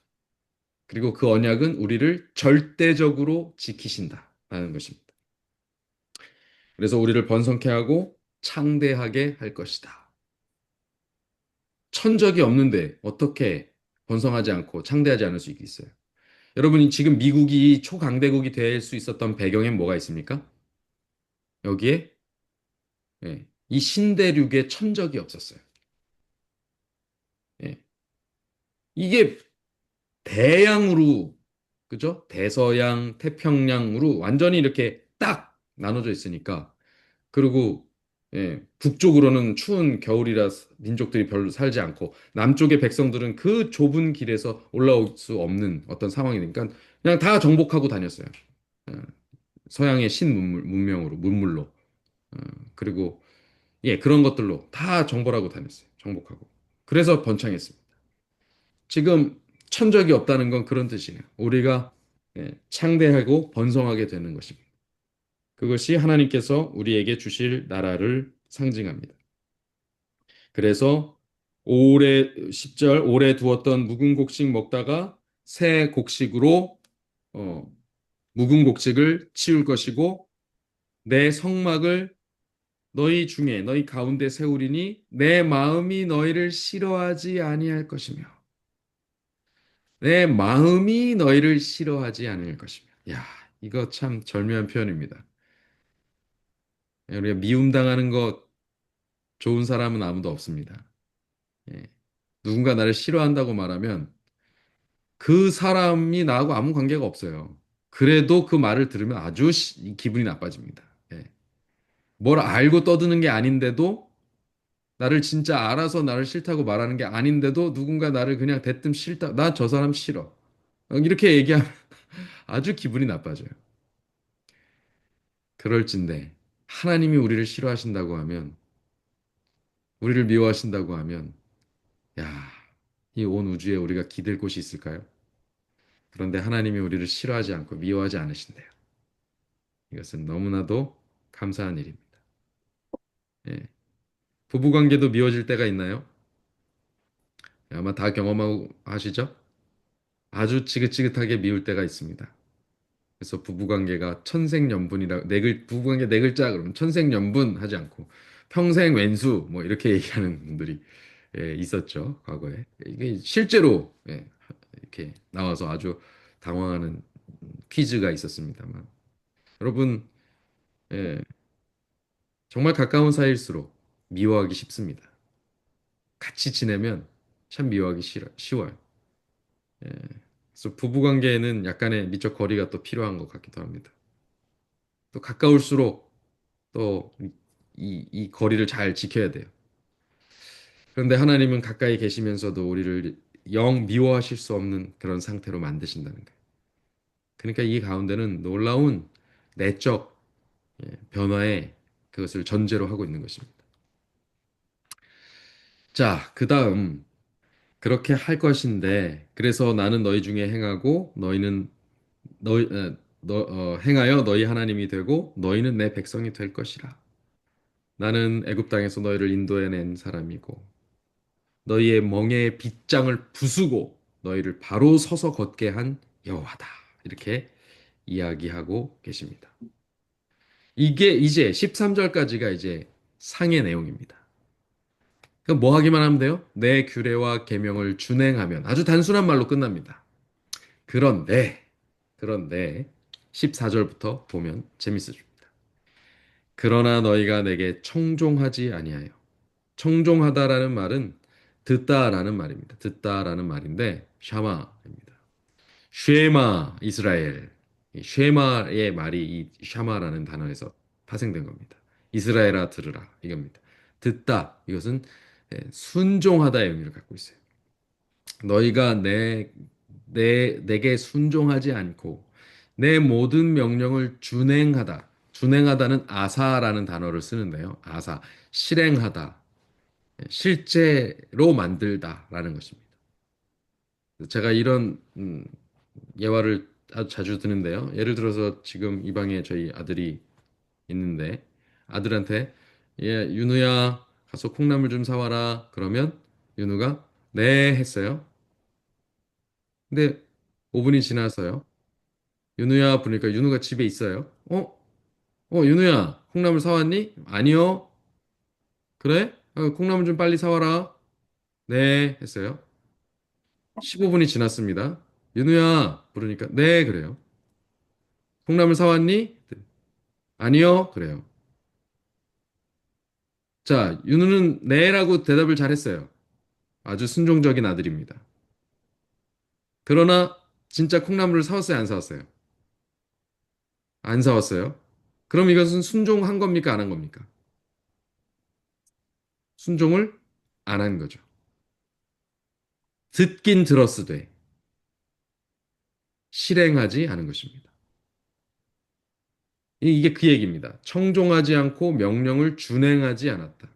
그리고 그 언약은 우리를 절대적으로 지키신다라는 것입니다. 그래서 우리를 번성케 하고 창대하게 할 것이다. 천적이 없는데 어떻게 번성하지 않고 창대하지 않을 수 있겠어요? 여러분이 지금 미국이 초강대국이 될 수 있었던 배경엔 뭐가 있습니까? 여기에 이 신대륙에 천적이 없었어요. 예. 이게 대양으로, 그죠? 대서양, 태평양으로 완전히 이렇게 딱 나눠져 있으니까. 그리고 북쪽으로는 추운 겨울이라 민족들이 별로 살지 않고 남쪽의 백성들은 그 좁은 길에서 올라올 수 없는 어떤 상황이니까 그냥 다 정복하고 다녔어요. 예, 서양의 문명으로, 문물로. 그리고 그런 것들로 다 정벌하고 다녔어요. 정복하고. 그래서 번창했습니다. 지금 천적이 없다는 건 그런 뜻이에요. 우리가 창대하고 번성하게 되는 것입니다. 그것이 하나님께서 우리에게 주실 나라를 상징합니다. 그래서 오래 10절 오래 두었던 묵은 곡식 먹다가 새 곡식으로 어, 묵은 곡식을 치울 것이고 내 성막을 너희 중에 너희 가운데 세우리니 내 마음이 너희를 싫어하지 아니할 것이며 내 마음이 너희를 싫어하지 않을 것이며. 야, 이거 참 절묘한 표현입니다. 우리가 미움당하는 것 좋은 사람은 아무도 없습니다. 예. 누군가 나를 싫어한다고 말하면 그 사람이 나하고 아무 관계가 없어요. 그래도 그 말을 들으면 아주 기분이 나빠집니다. 예. 뭘 알고 떠드는 게 아닌데도 나를 진짜 알아서 나를 싫다고 말하는 게 아닌데도 누군가 나를 그냥 대뜸 싫다. 나 저 사람 싫어. 이렇게 얘기하면 아주 기분이 나빠져요. 그럴진데 하나님이 우리를 싫어하신다고 하면 우리를 미워하신다고 하면 야, 이 온 우주에 우리가 기댈 곳이 있을까요? 그런데 하나님이 우리를 싫어하지 않고 미워하지 않으신대요. 이것은 너무나도 감사한 일입니다. 예. 부부관계도 미워질 때가 있나요? 아마 다 경험하고 하시죠? 아주 지긋지긋하게 미울 때가 있습니다. 그래서 부부관계가 천생연분이라 부부관계 네 글자 그러면 천생연분 하지 않고 평생 왼수 뭐 이렇게 얘기하는 분들이 있었죠, 과거에. 이게 실제로 이렇게 나와서 아주 당황하는 퀴즈가 있었습니다만 여러분, 예, 정말 가까운 사이일수록 미워하기 쉽습니다. 같이 지내면 참 미워하기 쉬워요. 예, 그래서 부부관계에는 약간의 미적 거리가 또 필요한 것 같기도 합니다. 또 가까울수록 또 이 거리를 잘 지켜야 돼요. 그런데 하나님은 가까이 계시면서도 우리를 영 미워하실 수 없는 그런 상태로 만드신다는 거예요. 그러니까 이 가운데는 놀라운 내적 변화에 그것을 전제로 하고 있는 것입니다. 자, 그 다음 그렇게 할 것인데 그래서 나는 너희 중에 행하고 너희는 행하여 너희 하나님이 되고 너희는 내 백성이 될 것이라. 나는 애굽 땅에서 너희를 인도해낸 사람이고 너희의 멍에의 빗장을 부수고 너희를 바로 서서 걷게 한 여호와다. 이렇게 이야기하고 계십니다. 이게 이제 13절까지가 이제 상의 내용입니다. 그럼 뭐 하기만 하면 돼요? 내 규례와 계명을 준행하면 아주 단순한 말로 끝납니다. 그런데 그런데 14절부터 보면 재밌어집니다. 그러나 너희가 내게 청종하지 아니하여. 청종하다라는 말은 듣다라는 말입니다. 듣다라는 말인데 샤마입니다. 쉐마 이스라엘. 이 쉐마의 말이 이 샤마라는 단어에서 파생된 겁니다. 이스라엘아 들으라 이겁니다. 듣다 이것은 순종하다의 의미를 갖고 있어요. 너희가 내게 순종하지 않고 내 모든 명령을 준행하다. 준행하다는 아사라는 단어를 쓰는데요. 아사, 실행하다, 실제로 만들다라는 것입니다. 제가 이런 예화를 아주 자주 드는데요. 예를 들어서 지금 이 방에 저희 아들이 있는데 아들한테 윤우야 가서 콩나물 좀 사와라. 그러면 윤우가 네 했어요. 근데 5분이 지나서요. 윤우야 부르니까 윤우가 집에 있어요. 윤우야 콩나물 사왔니? 아니요. 그래? 콩나물 좀 빨리 사와라. 네 했어요. 15분이 지났습니다. 윤우야 부르니까 네 그래요. 콩나물 사왔니? 아니요 그래요. 자, 윤우는 네라고 대답을 잘했어요. 아주 순종적인 아들입니다. 그러나 진짜 콩나물을 사왔어요, 안 사왔어요? 안 사왔어요. 그럼 이것은 순종한 겁니까, 안 한 겁니까? 순종을 안 한 거죠. 듣긴 들었으되 실행하지 않은 것입니다. 이게 그 얘기입니다. 청종하지 않고 명령을 준행하지 않았다.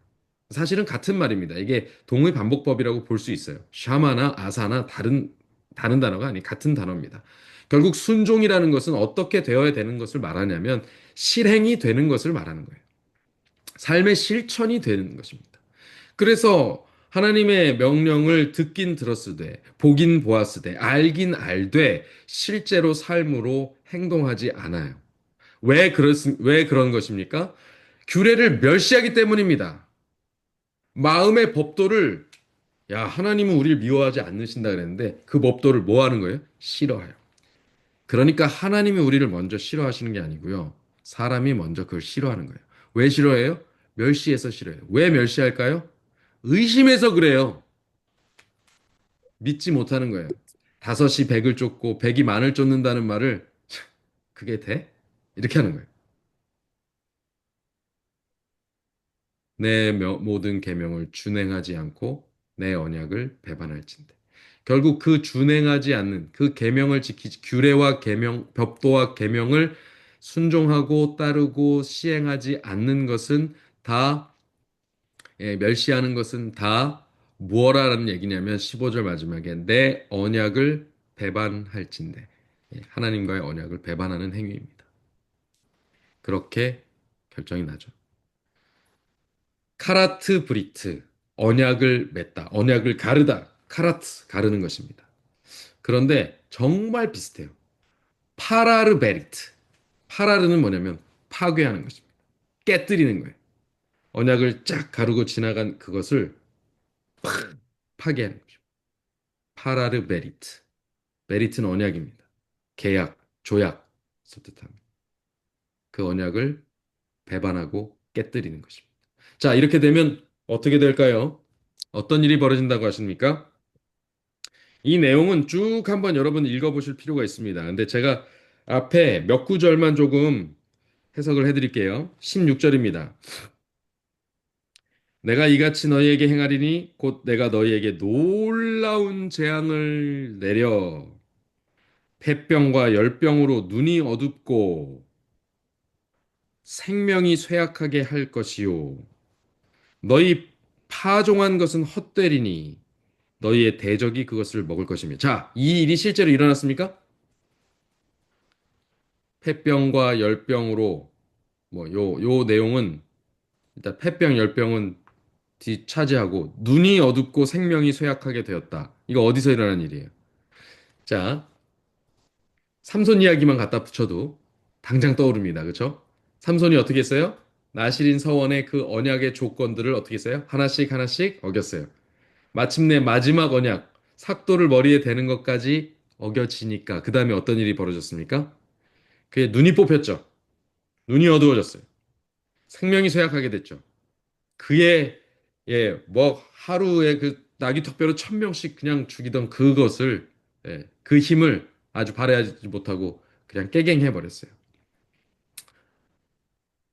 사실은 같은 말입니다. 이게 동의 반복법이라고 볼 수 있어요. 샤마나 아사나 다른 단어가 아니 같은 단어입니다. 결국 순종이라는 것은 어떻게 되어야 되는 것을 말하냐면 실행이 되는 것을 말하는 거예요. 삶의 실천이 되는 것입니다. 그래서 하나님의 명령을 듣긴 들었으되, 보긴 보았으되, 알긴 알되, 실제로 삶으로 행동하지 않아요. 왜 그런 것입니까? 규례를 멸시하기 때문입니다. 마음의 법도를, 하나님은 우리를 미워하지 않으신다 그랬는데, 그 법도를 뭐 하는 거예요? 싫어해요. 그러니까 하나님이 우리를 먼저 싫어하시는 게 아니고요. 사람이 먼저 그걸 싫어하는 거예요. 왜 싫어해요? 멸시해서 싫어해요. 왜 멸시할까요? 의심해서 그래요. 믿지 못하는 거예요. 다섯이 백을 쫓고 백이 만을 쫓는다는 말을 그게 돼? 이렇게 하는 거예요. 내 모든 계명을 준행하지 않고 내 언약을 배반할진대. 결국 그 준행하지 않는 그 계명을 지키지 규례와 계명, 법도와 계명을 순종하고 따르고 시행하지 않는 것은 다 멸시하는 것은 다 무엇라는 얘기냐면 15절 마지막에 내 언약을 배반할진대. 하나님과의 언약을 배반하는 행위입니다. 그렇게 결정이 나죠. 카라트 브리트, 언약을 맺다, 언약을 가르다, 카라트, 가르는 것입니다. 그런데 정말 비슷해요. 파라르 베리트. 파라르는 뭐냐면 파괴하는 것입니다. 깨뜨리는 거예요. 언약을 쫙 가르고 지나간 그것을 파괴하는 거죠. 파라르 베리트. 베리트는 언약입니다. 계약, 조약, 뜻합니다. 그 언약을 배반하고 깨뜨리는 것입니다. 자, 이렇게 되면 어떻게 될까요? 어떤 일이 벌어진다고 하십니까? 이 내용은 쭉 한번 여러분 읽어보실 필요가 있습니다. 근데 제가 앞에 몇 구절만 조금 해석을 해드릴게요. 16절입니다. 내가 이같이 너희에게 행하리니 곧 내가 너희에게 놀라운 재앙을 내려 폐병과 열병으로 눈이 어둡고 생명이 쇠약하게 할 것이요. 너희 파종한 것은 헛되리니 너희의 대적이 그것을 먹을 것이며. 자, 이 일이 실제로 일어났습니까? 폐병과 열병으로 요 내용은 일단 폐병, 열병은 뒤차지하고 눈이 어둡고 생명이 쇠약하게 되었다. 이거 어디서 일어난 일이에요? 자, 삼손 이야기만 갖다 붙여도 당장 떠오릅니다. 그렇죠? 삼손이 어떻게 했어요? 나실인 서원의 그 언약의 조건들을 어떻게 했어요? 하나씩 하나씩 어겼어요. 마침내 마지막 언약, 삭도를 머리에 대는 것까지 어겨지니까 그 다음에 어떤 일이 벌어졌습니까? 그의 눈이 뽑혔죠. 눈이 어두워졌어요. 생명이 쇠약하게 됐죠. 그의 하루에 그 나귀 턱뼈로 1,000명씩 그냥 죽이던 그것을 그 힘을 아주 발휘하지 못하고 그냥 깨갱해 버렸어요.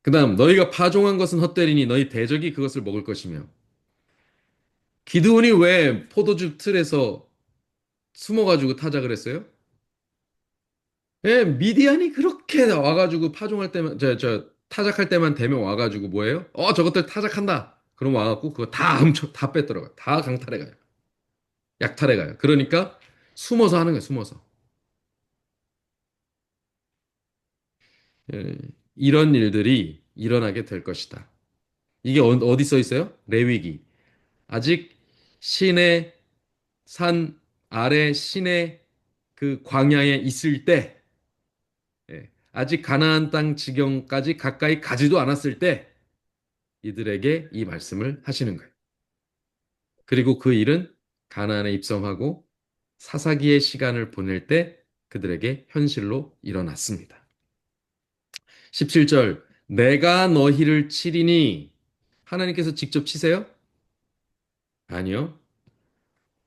그다음 너희가 파종한 것은 헛되리니 너희 대적이 그것을 먹을 것이며 기드온이 왜 포도주 틀에서 숨어가지고 타작을 했어요? 미디안이 그렇게 와가지고 파종할 때만 타작할 때만 되면 와가지고 뭐예요? 저것들 타작한다. 그럼 와갖고 그거 다 훔쳐, 다 뺏들어가요. 다 강탈해 가요. 약탈해 가요. 그러니까 숨어서 하는 거예요, 숨어서. 예, 이런 일들이 일어나게 될 것이다. 이게 어디 써 있어요? 레위기. 아직 신의 산 아래 신의 그 광야에 있을 때, 아직 가나안 땅 지경까지 가까이 가지도 않았을 때 이들에게 이 말씀을 하시는 거예요. 그리고 그 일은 가나안에 입성하고 사사기의 시간을 보낼 때 그들에게 현실로 일어났습니다. 17절, 내가 너희를 치리니 하나님께서 직접 치세요? 아니요.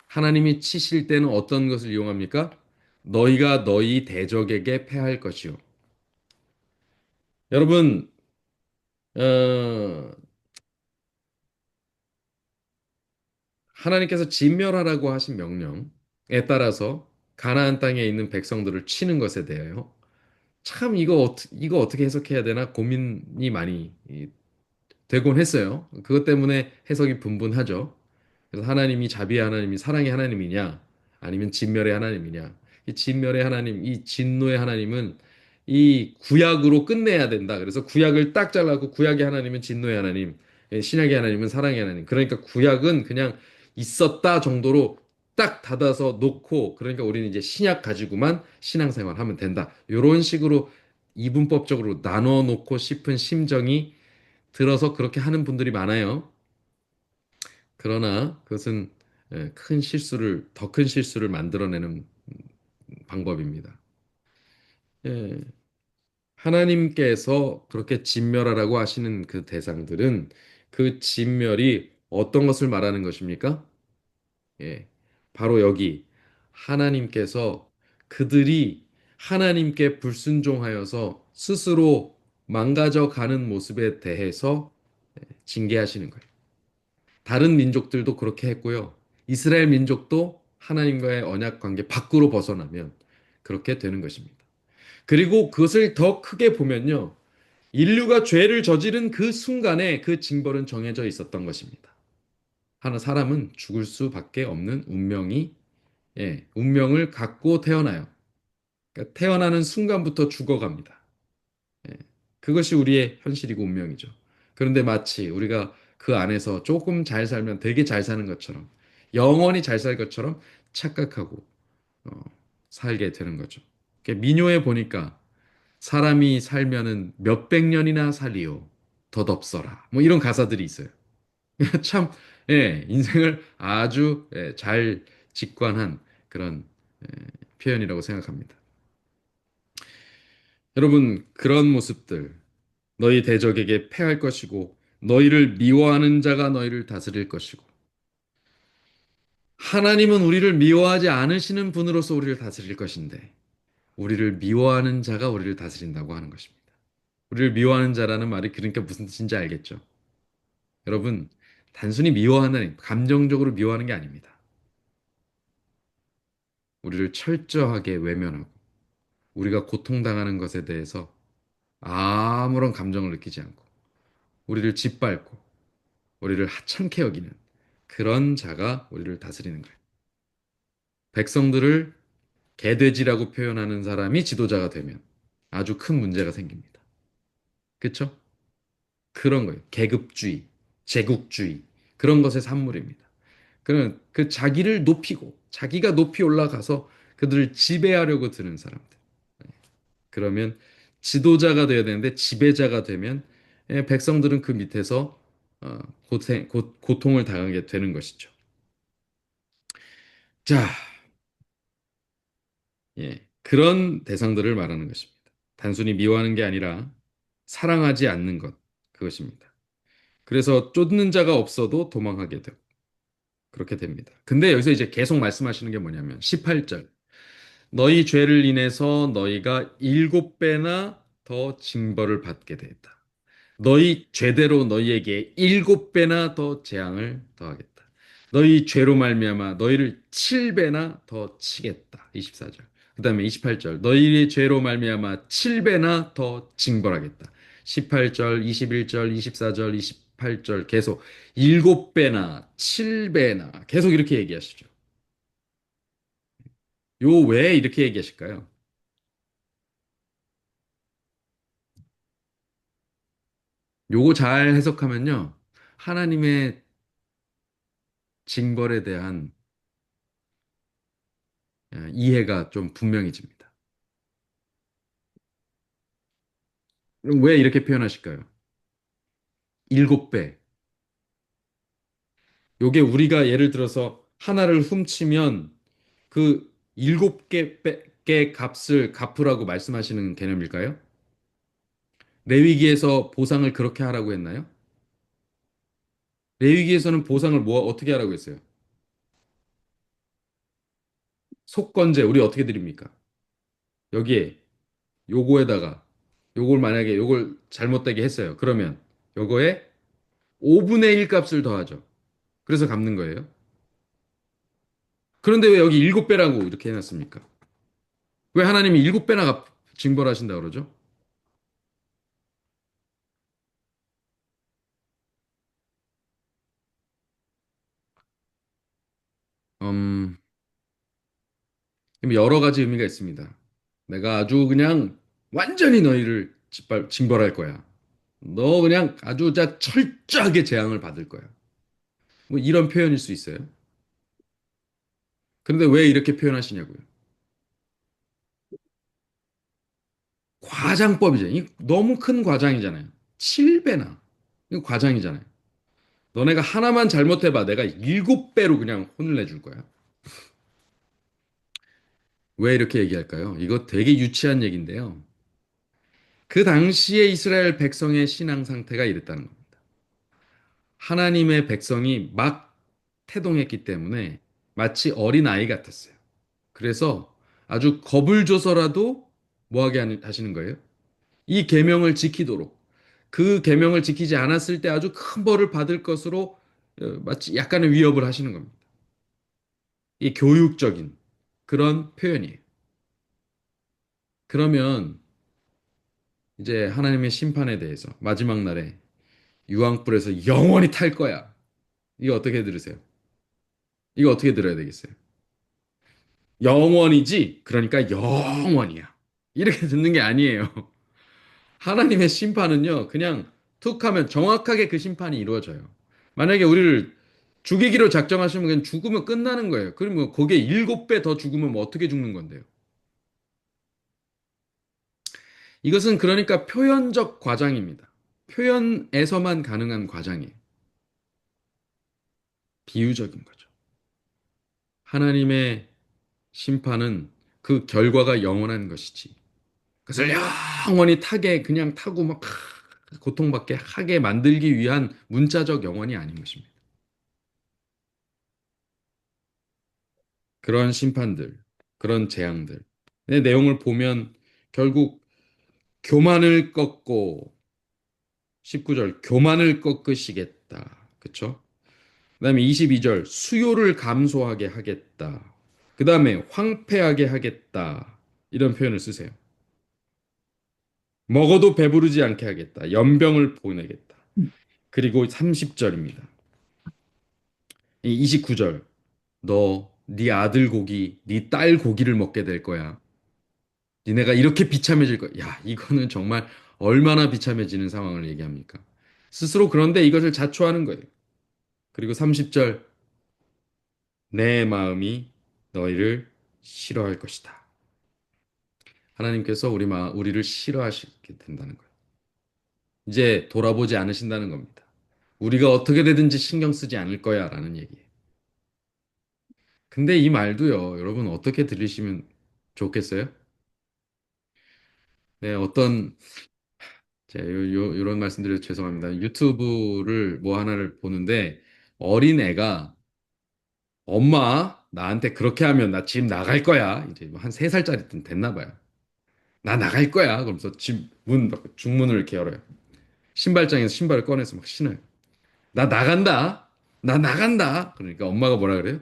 하나님이 치실 때는 어떤 것을 이용합니까? 너희가 너희 대적에게 패할 것이요. 여러분, 어, 하나님께서 진멸하라고 하신 명령에 따라서 가나안 땅에 있는 백성들을 치는 것에 대하여 참 이거 어떻게 해석해야 되나 고민이 많이 되곤 했어요. 그것 때문에 해석이 분분하죠. 그래서 하나님이 자비의 하나님이 사랑의 하나님이냐, 아니면 진멸의 하나님이냐. 이 진멸의 하나님, 이 진노의 하나님은 이 구약으로 끝내야 된다. 그래서 구약을 딱 잘라고 구약의 하나님은 진노의 하나님, 신약의 하나님은 사랑의 하나님. 그러니까 구약은 그냥 있었다 정도로 딱 닫아서 놓고, 그러니까 우리는 이제 신약 가지고만 신앙생활 하면 된다. 이런 식으로 이분법적으로 나눠 놓고 싶은 심정이 들어서 그렇게 하는 분들이 많아요. 그러나 그것은 더 큰 실수를 만들어내는 방법입니다. 예, 하나님께서 그렇게 진멸하라고 하시는 그 대상들은 그 진멸이 어떤 것을 말하는 것입니까? 예, 바로 여기 하나님께서 그들이 하나님께 불순종하여서 스스로 망가져 가는 모습에 대해서 징계하시는 거예요. 다른 민족들도 그렇게 했고요. 이스라엘 민족도 하나님과의 언약 관계 밖으로 벗어나면 그렇게 되는 것입니다. 그리고 그것을 더 크게 보면요. 인류가 죄를 저지른 그 순간에 그 징벌은 정해져 있었던 것입니다. 하나 사람은 죽을 수밖에 없는 운명을 갖고 태어나요. 그러니까 태어나는 순간부터 죽어갑니다. 예, 그것이 우리의 현실이고 운명이죠. 그런데 마치 우리가 그 안에서 조금 잘 살면 되게 잘 사는 것처럼, 영원히 잘 살 것처럼 착각하고 어, 살게 되는 거죠. 민요에 보니까 사람이 살면은 몇백 년이나 살리오 덧없어라. 뭐 이런 가사들이 있어요. 참, 인생을 아주 잘 직관한 그런 표현이라고 생각합니다. 여러분, 그런 모습들, 너희 대적에게 패할 것이고 너희를 미워하는 자가 너희를 다스릴 것이고 하나님은 우리를 미워하지 않으시는 분으로서 우리를 다스릴 것인데 우리를 미워하는 자가 우리를 다스린다고 하는 것입니다. 우리를 미워하는 자라는 말이 그러니까 무슨 뜻인지 알겠죠? 여러분, 단순히 미워하는 감정적으로 미워하는 게 아닙니다. 우리를 철저하게 외면하고 우리가 고통당하는 것에 대해서 아무런 감정을 느끼지 않고 우리를 짓밟고 우리를 하찮게 여기는 그런 자가 우리를 다스리는 거예요. 백성들을 개돼지라고 표현하는 사람이 지도자가 되면 아주 큰 문제가 생깁니다. 그렇죠? 그런 거예요. 계급주의, 제국주의 그런 것의 산물입니다. 그런 그 자기를 높이고 자기가 높이 올라가서 그들을 지배하려고 드는 사람들. 그러면 지도자가 되어야 되는데 지배자가 되면 백성들은 그 밑에서 고통을 당하게 되는 것이죠. 자, 그런 대상들을 말하는 것입니다. 단순히 미워하는 게 아니라 사랑하지 않는 것, 그것입니다. 그래서 쫓는 자가 없어도 도망하게 되고 그렇게 됩니다. 근데 여기서 이제 계속 말씀하시는 게 뭐냐면 18절. 너희 죄를 인해서 너희가 7배나 더 징벌을 받게 되었다. 너희 죄대로 너희에게 7배나 더 재앙을 더하겠다. 너희 죄로 말미암아 너희를 7배나 더 치겠다. 24절. 그다음에 28절. 너희의 죄로 말미암아 7배나 더 징벌하겠다. 18절, 21절, 24절, 28절 계속 7배나 7배나 계속 이렇게 얘기하시죠. 요 왜 이렇게 얘기하실까요? 요거 잘 해석하면요. 하나님의 징벌에 대한 이해가 좀 분명해집니다. 그럼 왜 이렇게 표현하실까요? 7배. 요게 우리가 예를 들어서 하나를 훔치면 그 7개 값을 갚으라고 말씀하시는 개념일까요? 레위기에서 보상을 그렇게 하라고 했나요? 레위기에서는 보상을 뭐 어떻게 하라고 했어요? 속건제 우리 어떻게 드립니까? 여기에 요거에다가 요걸 만약에 요걸 잘못되게 했어요. 그러면 요거에 5분의 1 값을 더하죠. 그래서 갚는 거예요. 그런데 왜 여기 7배라고 이렇게 해놨습니까? 왜 하나님이 7배나 징벌하신다 그러죠? 음, 여러 가지 의미가 있습니다. 내가 아주 그냥 완전히 너희를 징벌할 거야. 너 그냥 아주 철저하게 재앙을 받을 거야. 뭐 이런 표현일 수 있어요. 그런데 왜 이렇게 표현하시냐고요? 과장법이죠. 이 너무 큰 과장이잖아요. 7배나. 이거 과장이잖아요. 너네가 하나만 잘못해봐. 내가 7배로 그냥 혼을 내줄 거야. 왜 이렇게 얘기할까요? 이거 되게 유치한 얘기인데요. 그 당시에 이스라엘 백성의 신앙 상태가 이랬다는 겁니다. 하나님의 백성이 막 태동했기 때문에 마치 어린아이 같았어요. 그래서 아주 겁을 줘서라도 뭐 하게 하시는 거예요? 이 계명을 지키도록 그 계명을 지키지 않았을 때 아주 큰 벌을 받을 것으로 마치 약간의 위협을 하시는 겁니다. 이 교육적인 그런 표현이에요. 그러면 이제 하나님의 심판에 대해서 마지막 날에 유황불에서 영원히 탈 거야. 이거 어떻게 들으세요? 이거 어떻게 들어야 되겠어요? 영원이지? 그러니까 영원이야. 이렇게 듣는 게 아니에요. 하나님의 심판은요, 그냥 툭 하면 정확하게 그 심판이 이루어져요. 만약에 우리를 죽이기로 작정하시면 그냥 죽으면 끝나는 거예요. 그러면 거기에 7배 더 죽으면 뭐 어떻게 죽는 건데요? 이것은 그러니까 표현적 과장입니다. 표현에서만 가능한 과장이에요. 비유적인 거죠. 하나님의 심판은 그 결과가 영원한 것이지. 그것을 영원히 타게 그냥 타고 막 고통받게 하게 만들기 위한 문자적 영원이 아닌 것입니다. 그런 심판들, 그런 재앙들. 의 내용을 보면 결국 교만을 꺾고 19절 교만을 꺾으시겠다. 그쵸? 그다음에 22절 수요를 감소하게 하겠다. 그다음에 황폐하게 하겠다. 이런 표현을 쓰세요. 먹어도 배부르지 않게 하겠다. 연병을 보내겠다. 그리고 30절입니다. 29절 너 네 아들 고기, 네 딸 고기를 먹게 될 거야. 니네가 이렇게 비참해질 거야. 야, 이거는 정말 얼마나 비참해지는 상황을 얘기합니까? 스스로 그런데 이것을 자초하는 거예요. 그리고 30절 내 마음이 너희를 싫어할 것이다. 하나님께서 우리를 싫어하시게 된다는 거예요. 이제 돌아보지 않으신다는 겁니다. 우리가 어떻게 되든지 신경 쓰지 않을 거야 라는 얘기예요. 근데 이 말도요, 여러분 어떻게 들으시면 좋겠어요? 네, 요런 말씀드려서 죄송합니다. 유튜브를 뭐 하나를 보는데 어린 애가 엄마, 나한테 그렇게 하면 나 집 나갈 거야. 이제 뭐한 3살짜리 됐나 봐요. 나 나갈 거야. 그러면서 중문을 이렇게 열어요. 신발장에서 신발을 꺼내서 막 신어요. 나 나간다. 나 나간다. 그러니까 엄마가 뭐라 그래요?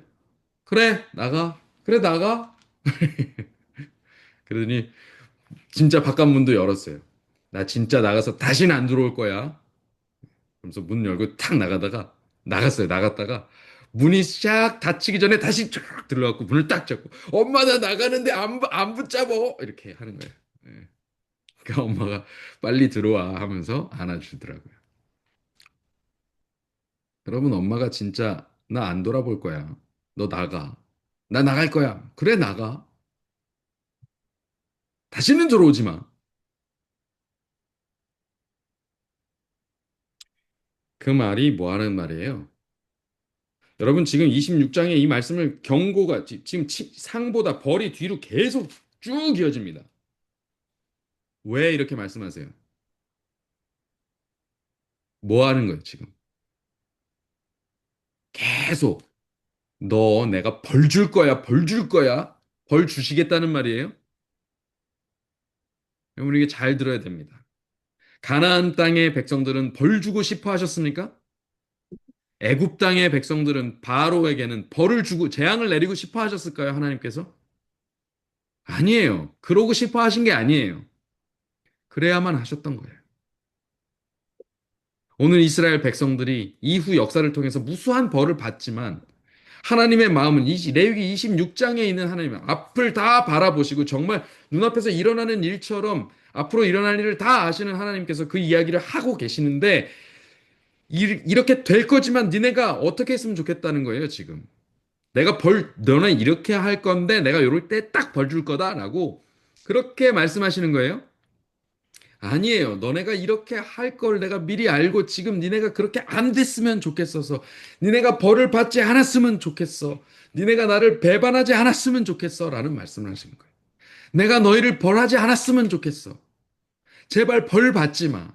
그래, 나가. 그래, 나가. 그러더니 진짜 바깥 문도 열었어요. 나 진짜 나가서 다시는 안 들어올 거야. 그러면서 문 열고 탁 나가다가 나갔어요. 나갔다가 문이 샥 닫히기 전에 다시 쫙 들어가고 문을 딱 잡고 엄마 나 나가는데 안 붙잡어 이렇게 하는 거예요. 예. 그러니까 엄마가 빨리 들어와 하면서 안아주더라고요. 여러분 엄마가 진짜 나 안 돌아볼 거야. 너 나가. 나 나갈 거야. 그래 나가. 다시는 들어오지 마. 그 말이 뭐 하는 말이에요? 여러분 지금 26장의 이 말씀을 경고가 지금 상보다 벌이 뒤로 계속 쭉 이어집니다. 왜 이렇게 말씀하세요? 뭐 하는 거예요, 지금? 계속 너 내가 벌 줄 거야, 벌 줄 거야. 벌 주시겠다는 말이에요? 여러분 이게 잘 들어야 됩니다. 가나안 땅의 백성들은 벌 주고 싶어 하셨습니까? 애굽 땅의 백성들은 바로에게는 벌을 주고 재앙을 내리고 싶어 하셨을까요, 하나님께서? 아니에요. 그러고 싶어 하신 게 아니에요. 그래야만 하셨던 거예요. 오늘 이스라엘 백성들이 이후 역사를 통해서 무수한 벌을 받지만 하나님의 마음은 레위기 26장에 있는 하나님의 앞을 다 바라보시고 정말 눈앞에서 일어나는 일처럼 앞으로 일어날 일을 다 아시는 하나님께서 그 이야기를 하고 계시는데 이렇게 될 거지만 니네가 어떻게 했으면 좋겠다는 거예요, 지금. 너네 이렇게 할 건데 내가 이럴 때 딱 벌 줄 거다라고 그렇게 말씀하시는 거예요. 아니에요. 너네가 이렇게 할 걸 내가 미리 알고 지금 니네가 그렇게 안 됐으면 좋겠어서 니네가 벌을 받지 않았으면 좋겠어. 니네가 나를 배반하지 않았으면 좋겠어. 라는 말씀을 하시는 거예요. 내가 너희를 벌하지 않았으면 좋겠어. 제발 벌 받지 마.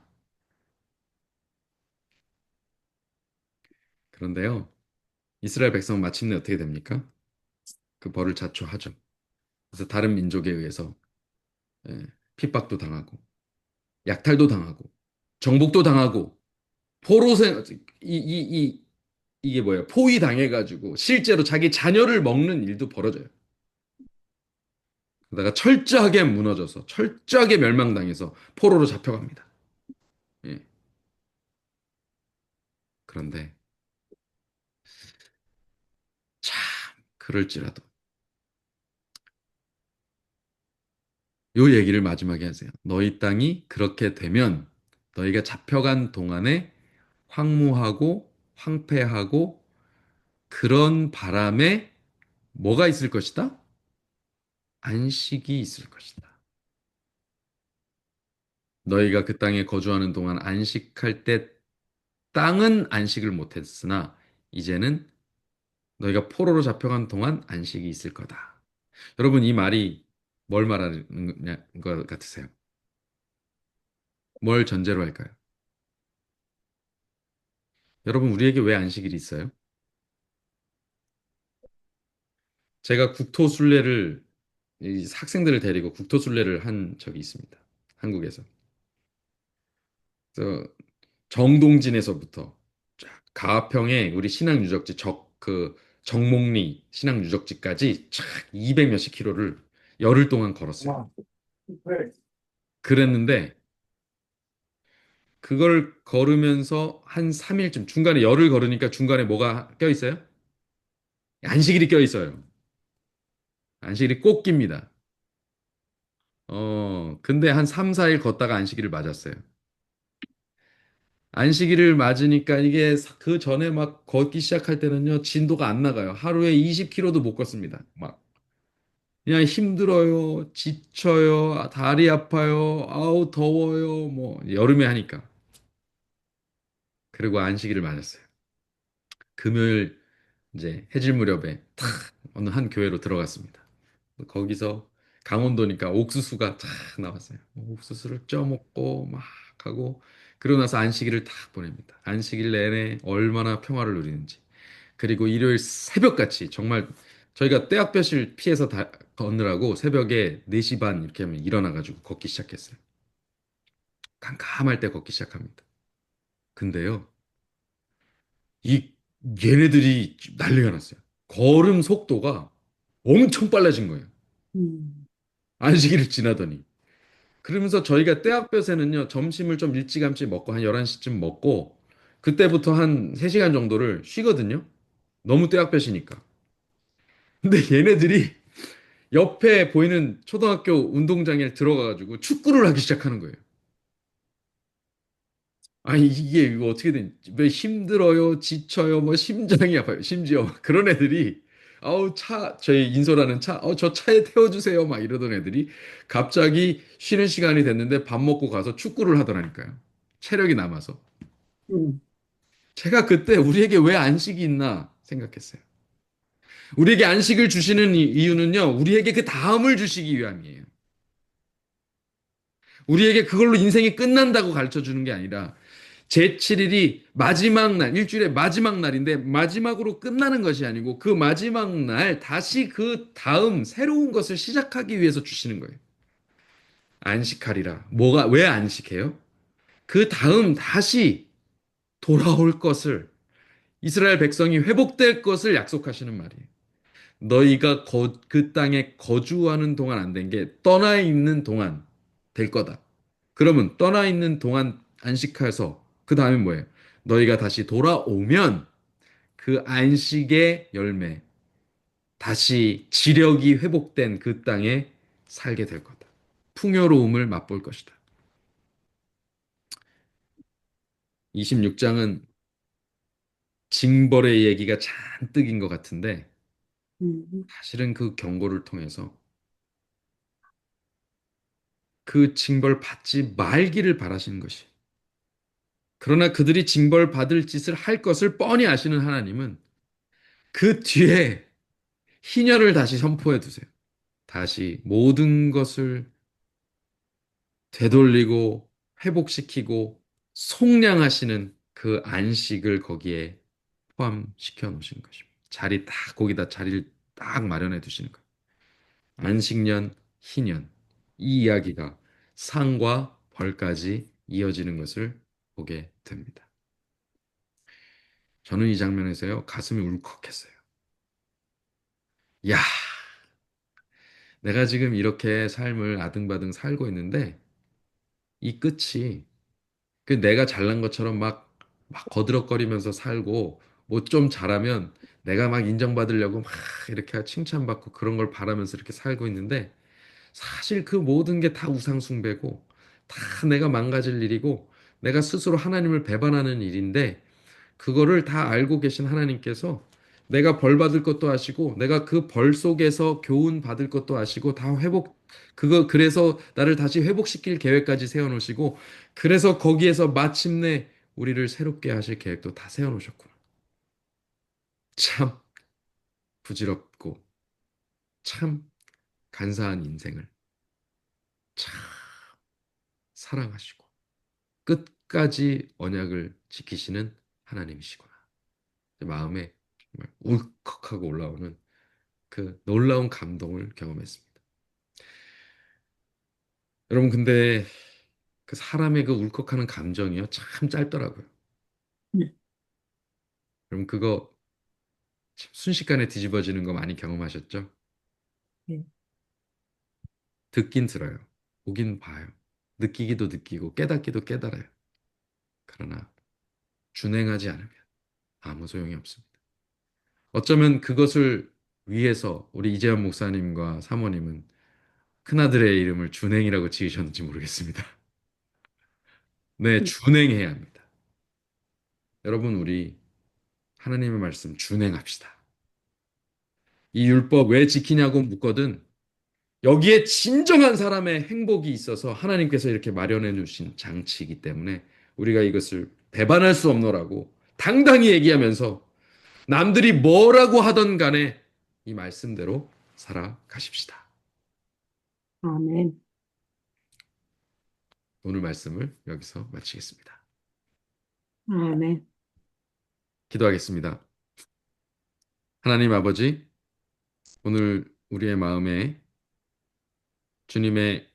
그런데요. 이스라엘 백성은 마침내 어떻게 됩니까? 그 벌을 자초하죠. 그래서 다른 민족에 의해서 예, 핍박도 당하고 약탈도 당하고 정복도 당하고 포로생 이게 뭐예요? 포위 당해가지고 실제로 자기 자녀를 먹는 일도 벌어져요. 그러다가 철저하게 무너져서 철저하게 멸망당해서 포로로 잡혀갑니다. 예. 그런데 참 그럴지라도 요 얘기를 마지막에 하세요. 너희 땅이 그렇게 되면 너희가 잡혀간 동안에 황무하고 황폐하고 그런 바람에 뭐가 있을 것이다? 안식이 있을 것이다. 너희가 그 땅에 거주하는 동안 안식할 때 땅은 안식을 못했으나 이제는 너희가 포로로 잡혀간 동안 안식이 있을 거다. 여러분 이 말이 뭘 말하는 것 같으세요? 뭘 전제로 할까요? 여러분 우리에게 왜 안식일이 있어요? 제가 국토순례를 이 학생들을 데리고 국토순례를 한 적이 있습니다. 한국에서. 그래서 정동진에서부터 쫙 가평에 우리 신앙 유적지 그 정목리 신앙 유적지까지 쫙 200 몇십 킬로를 열흘 동안 걸었어요. 그랬는데 그걸 걸으면서 한 3일쯤 중간에 열흘 걸으니까 중간에 뭐가 껴 있어요? 안식일이 껴 있어요. 안식일이 꼭 낍니다. 근데 한 3, 4일 걷다가 안식일을 맞았어요. 안식일을 맞으니까 이게 그 전에 막 걷기 시작할 때는요, 진도가 안 나가요. 하루에 20km도 못 걷습니다. 막 그냥 힘들어요, 지쳐요, 다리 아파요, 아우 더워요, 뭐 여름에 하니까. 그리고 안식일을 맞았어요. 금요일 이제 해질 무렵에 탁 어느 한 교회로 들어갔습니다. 거기서 강원도니까 옥수수가 탁 나왔어요. 옥수수를 쪄먹고 막 하고 그러고 나서 안식일을 탁 보냅니다. 안식일 내내 얼마나 평화를 누리는지. 그리고 일요일 새벽같이 정말 저희가 떼약볕을 피해서 걷느라고 새벽에 4시 반 이렇게 하면 일어나가지고 걷기 시작했어요. 캄캄할 때 걷기 시작합니다. 근데요, 이 얘네들이 난리가 났어요. 걸음 속도가 엄청 빨라진 거예요. 음. 안식일을 지나더니. 그러면서 저희가 때학볕에는요, 점심을 좀 일찌감치 먹고 한 11시쯤 먹고 그때부터 한 3시간 정도를 쉬거든요. 너무 때학볕이니까. 근데 얘네들이 옆에 보이는 초등학교 운동장에 들어가가지고 축구를 하기 시작하는 거예요. 아니, 이게 이거 어떻게 된, 왜 힘들어요, 지쳐요, 뭐 심장이 아파요. 심지어 그런 애들이, 아우, 저희 인솔하는 차, 저 차에 태워주세요. 막 이러던 애들이 갑자기 쉬는 시간이 됐는데 밥 먹고 가서 축구를 하더라니까요. 체력이 남아서. 음, 제가 그때 우리에게 왜 안식이 있나 생각했어요. 우리에게 안식을 주시는 이유는요, 우리에게 그 다음을 주시기 위함이에요. 우리에게 그걸로 인생이 끝난다고 가르쳐 주는 게 아니라 제7일이 마지막 날, 일주일의 마지막 날인데 마지막으로 끝나는 것이 아니고 그 마지막 날 다시 그 다음 새로운 것을 시작하기 위해서 주시는 거예요. 안식하리라. 왜 안식해요? 그 다음 다시 돌아올 것을 이스라엘 백성이 회복될 것을 약속하시는 말이에요. 너희가 그 땅에 거주하는 동안 안 된 게 떠나 있는 동안 될 거다. 그러면 떠나 있는 동안 안식해서 그 다음에 뭐예요? 너희가 다시 돌아오면 그 안식의 열매, 다시 지력이 회복된 그 땅에 살게 될 거다. 풍요로움을 맛볼 것이다. 26장은 징벌의 얘기가 잔뜩인 것 같은데 음, 사실은 그 경고를 통해서 그 징벌 받지 말기를 바라시는 것이. 그러나 그들이 징벌 받을 짓을 할 것을 뻔히 아시는 하나님은 그 뒤에 희년을 다시 선포해 두세요. 다시 모든 것을 되돌리고 회복시키고 속량하시는 그 안식을 거기에 포함시켜 놓으신 것입니다. 거기다 자리를 딱 마련해 두시는 거예요. 안식년, 희년. 이 이야기가 상과 벌까지 이어지는 것을 보게 됩니다. 저는 이 장면에서요, 가슴이 울컥했어요. 야, 내가 지금 이렇게 삶을 아등바등 살고 있는데, 이 끝이, 내가 잘난 것처럼 막 거드럭거리면서 살고, 뭐 좀 잘하면 내가 막 인정받으려고 막 이렇게 칭찬받고 그런 걸 바라면서 이렇게 살고 있는데, 사실 그 모든 게 다 우상숭배고, 다 내가 망가질 일이고, 내가 스스로 하나님을 배반하는 일인데, 그거를 다 알고 계신 하나님께서 내가 벌 받을 것도 아시고 내가 그 벌 속에서 교훈 받을 것도 아시고 다 그래서 나를 다시 회복시킬 계획까지 세워 놓으시고 그래서 거기에서 마침내 우리를 새롭게 하실 계획도 다 세워 놓으셨구나. 참 부질없고 참 간사한 인생을 참 사랑하시고 끝까지 언약을 지키시는 하나님이시구나. 마음에 정말 울컥하고 올라오는 그 놀라운 감동을 경험했습니다. 여러분, 근데 그 사람의 그 울컥하는 감정이요, 참 짧더라고요. 음, 여러분, 그거 참 순식간에 뒤집어지는 거 많이 경험하셨죠? 네. 듣긴 들어요. 보긴 봐요. 느끼기도 느끼고 깨닫기도 깨달아요. 그러나 준행하지 않으면 아무 소용이 없습니다. 어쩌면 그것을 위해서 우리 이재현 목사님과 사모님은 큰아들의 이름을 준행이라고 지으셨는지 모르겠습니다. 네, 음, 준행해야 합니다. 여러분, 우리 하나님의 말씀 준행합시다. 이 율법 왜 지키냐고 묻거든 여기에 진정한 사람의 행복이 있어서 하나님께서 이렇게 마련해 주신 장치이기 때문에 우리가 이것을 배반할 수 없노라고 당당히 얘기하면서 남들이 뭐라고 하던 간에 이 말씀대로 살아가십시다. 아멘. 오늘 말씀을 여기서 마치겠습니다. 아멘. 기도하겠습니다. 하나님 아버지, 오늘 우리의 마음에 주님의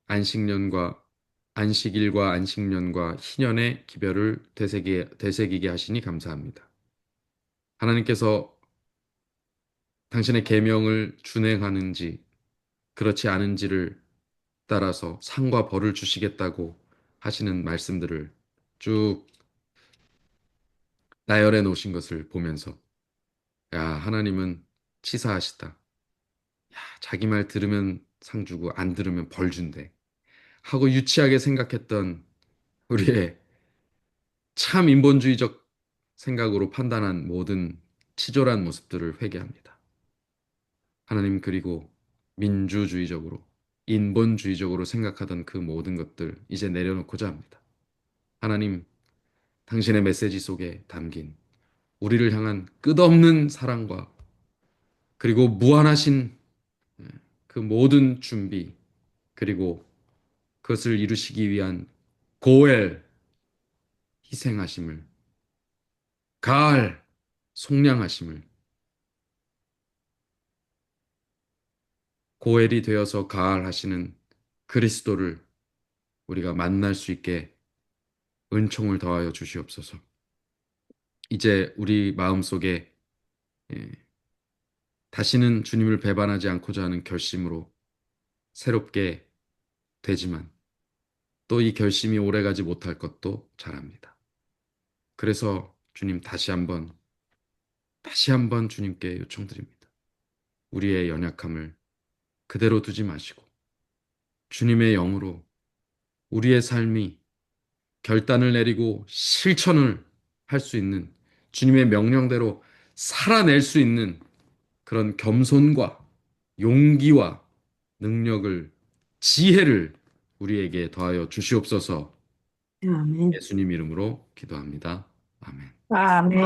안식년과 안식일과 안식년과 희년의 기별을 되새기게 하시니 감사합니다. 하나님께서 당신의 계명을 준행하는지 그렇지 않은지를 따라서 상과 벌을 주시겠다고 하시는 말씀들을 쭉 나열해 놓으신 것을 보면서 야, 하나님은 치사하시다. 야, 자기 말 들으면 상 주고 안 들으면 벌 준대. 하고 유치하게 생각했던 우리의 참 인본주의적 생각으로 판단한 모든 치졸한 모습들을 회개합니다. 하나님 그리고 민주주의적으로 인본주의적으로 생각하던 그 모든 것들 이제 내려놓고자 합니다. 하나님, 당신의 메시지 속에 담긴 우리를 향한 끝없는 사랑과 그리고 무한하신 그 모든 준비 그리고 그것을 이루시기 위한 고엘 희생하심을 가을 속량하심을 고엘이 되어서 가을하시는 그리스도를 우리가 만날 수 있게 은총을 더하여 주시옵소서. 이제 우리 마음속에 예, 다시는 주님을 배반하지 않고자 하는 결심으로 새롭게 되지만 또 이 결심이 오래가지 못할 것도 잘 압니다. 그래서 주님 다시 한번 주님께 요청드립니다. 우리의 연약함을 그대로 두지 마시고 주님의 영으로 우리의 삶이 결단을 내리고 실천을 할 수 있는 주님의 명령대로 살아낼 수 있는 그런 겸손과 용기와 능력을 지혜를 우리에게 더하여 주시옵소서. 아멘. 예수님 이름으로 기도합니다. 아멘. 아멘.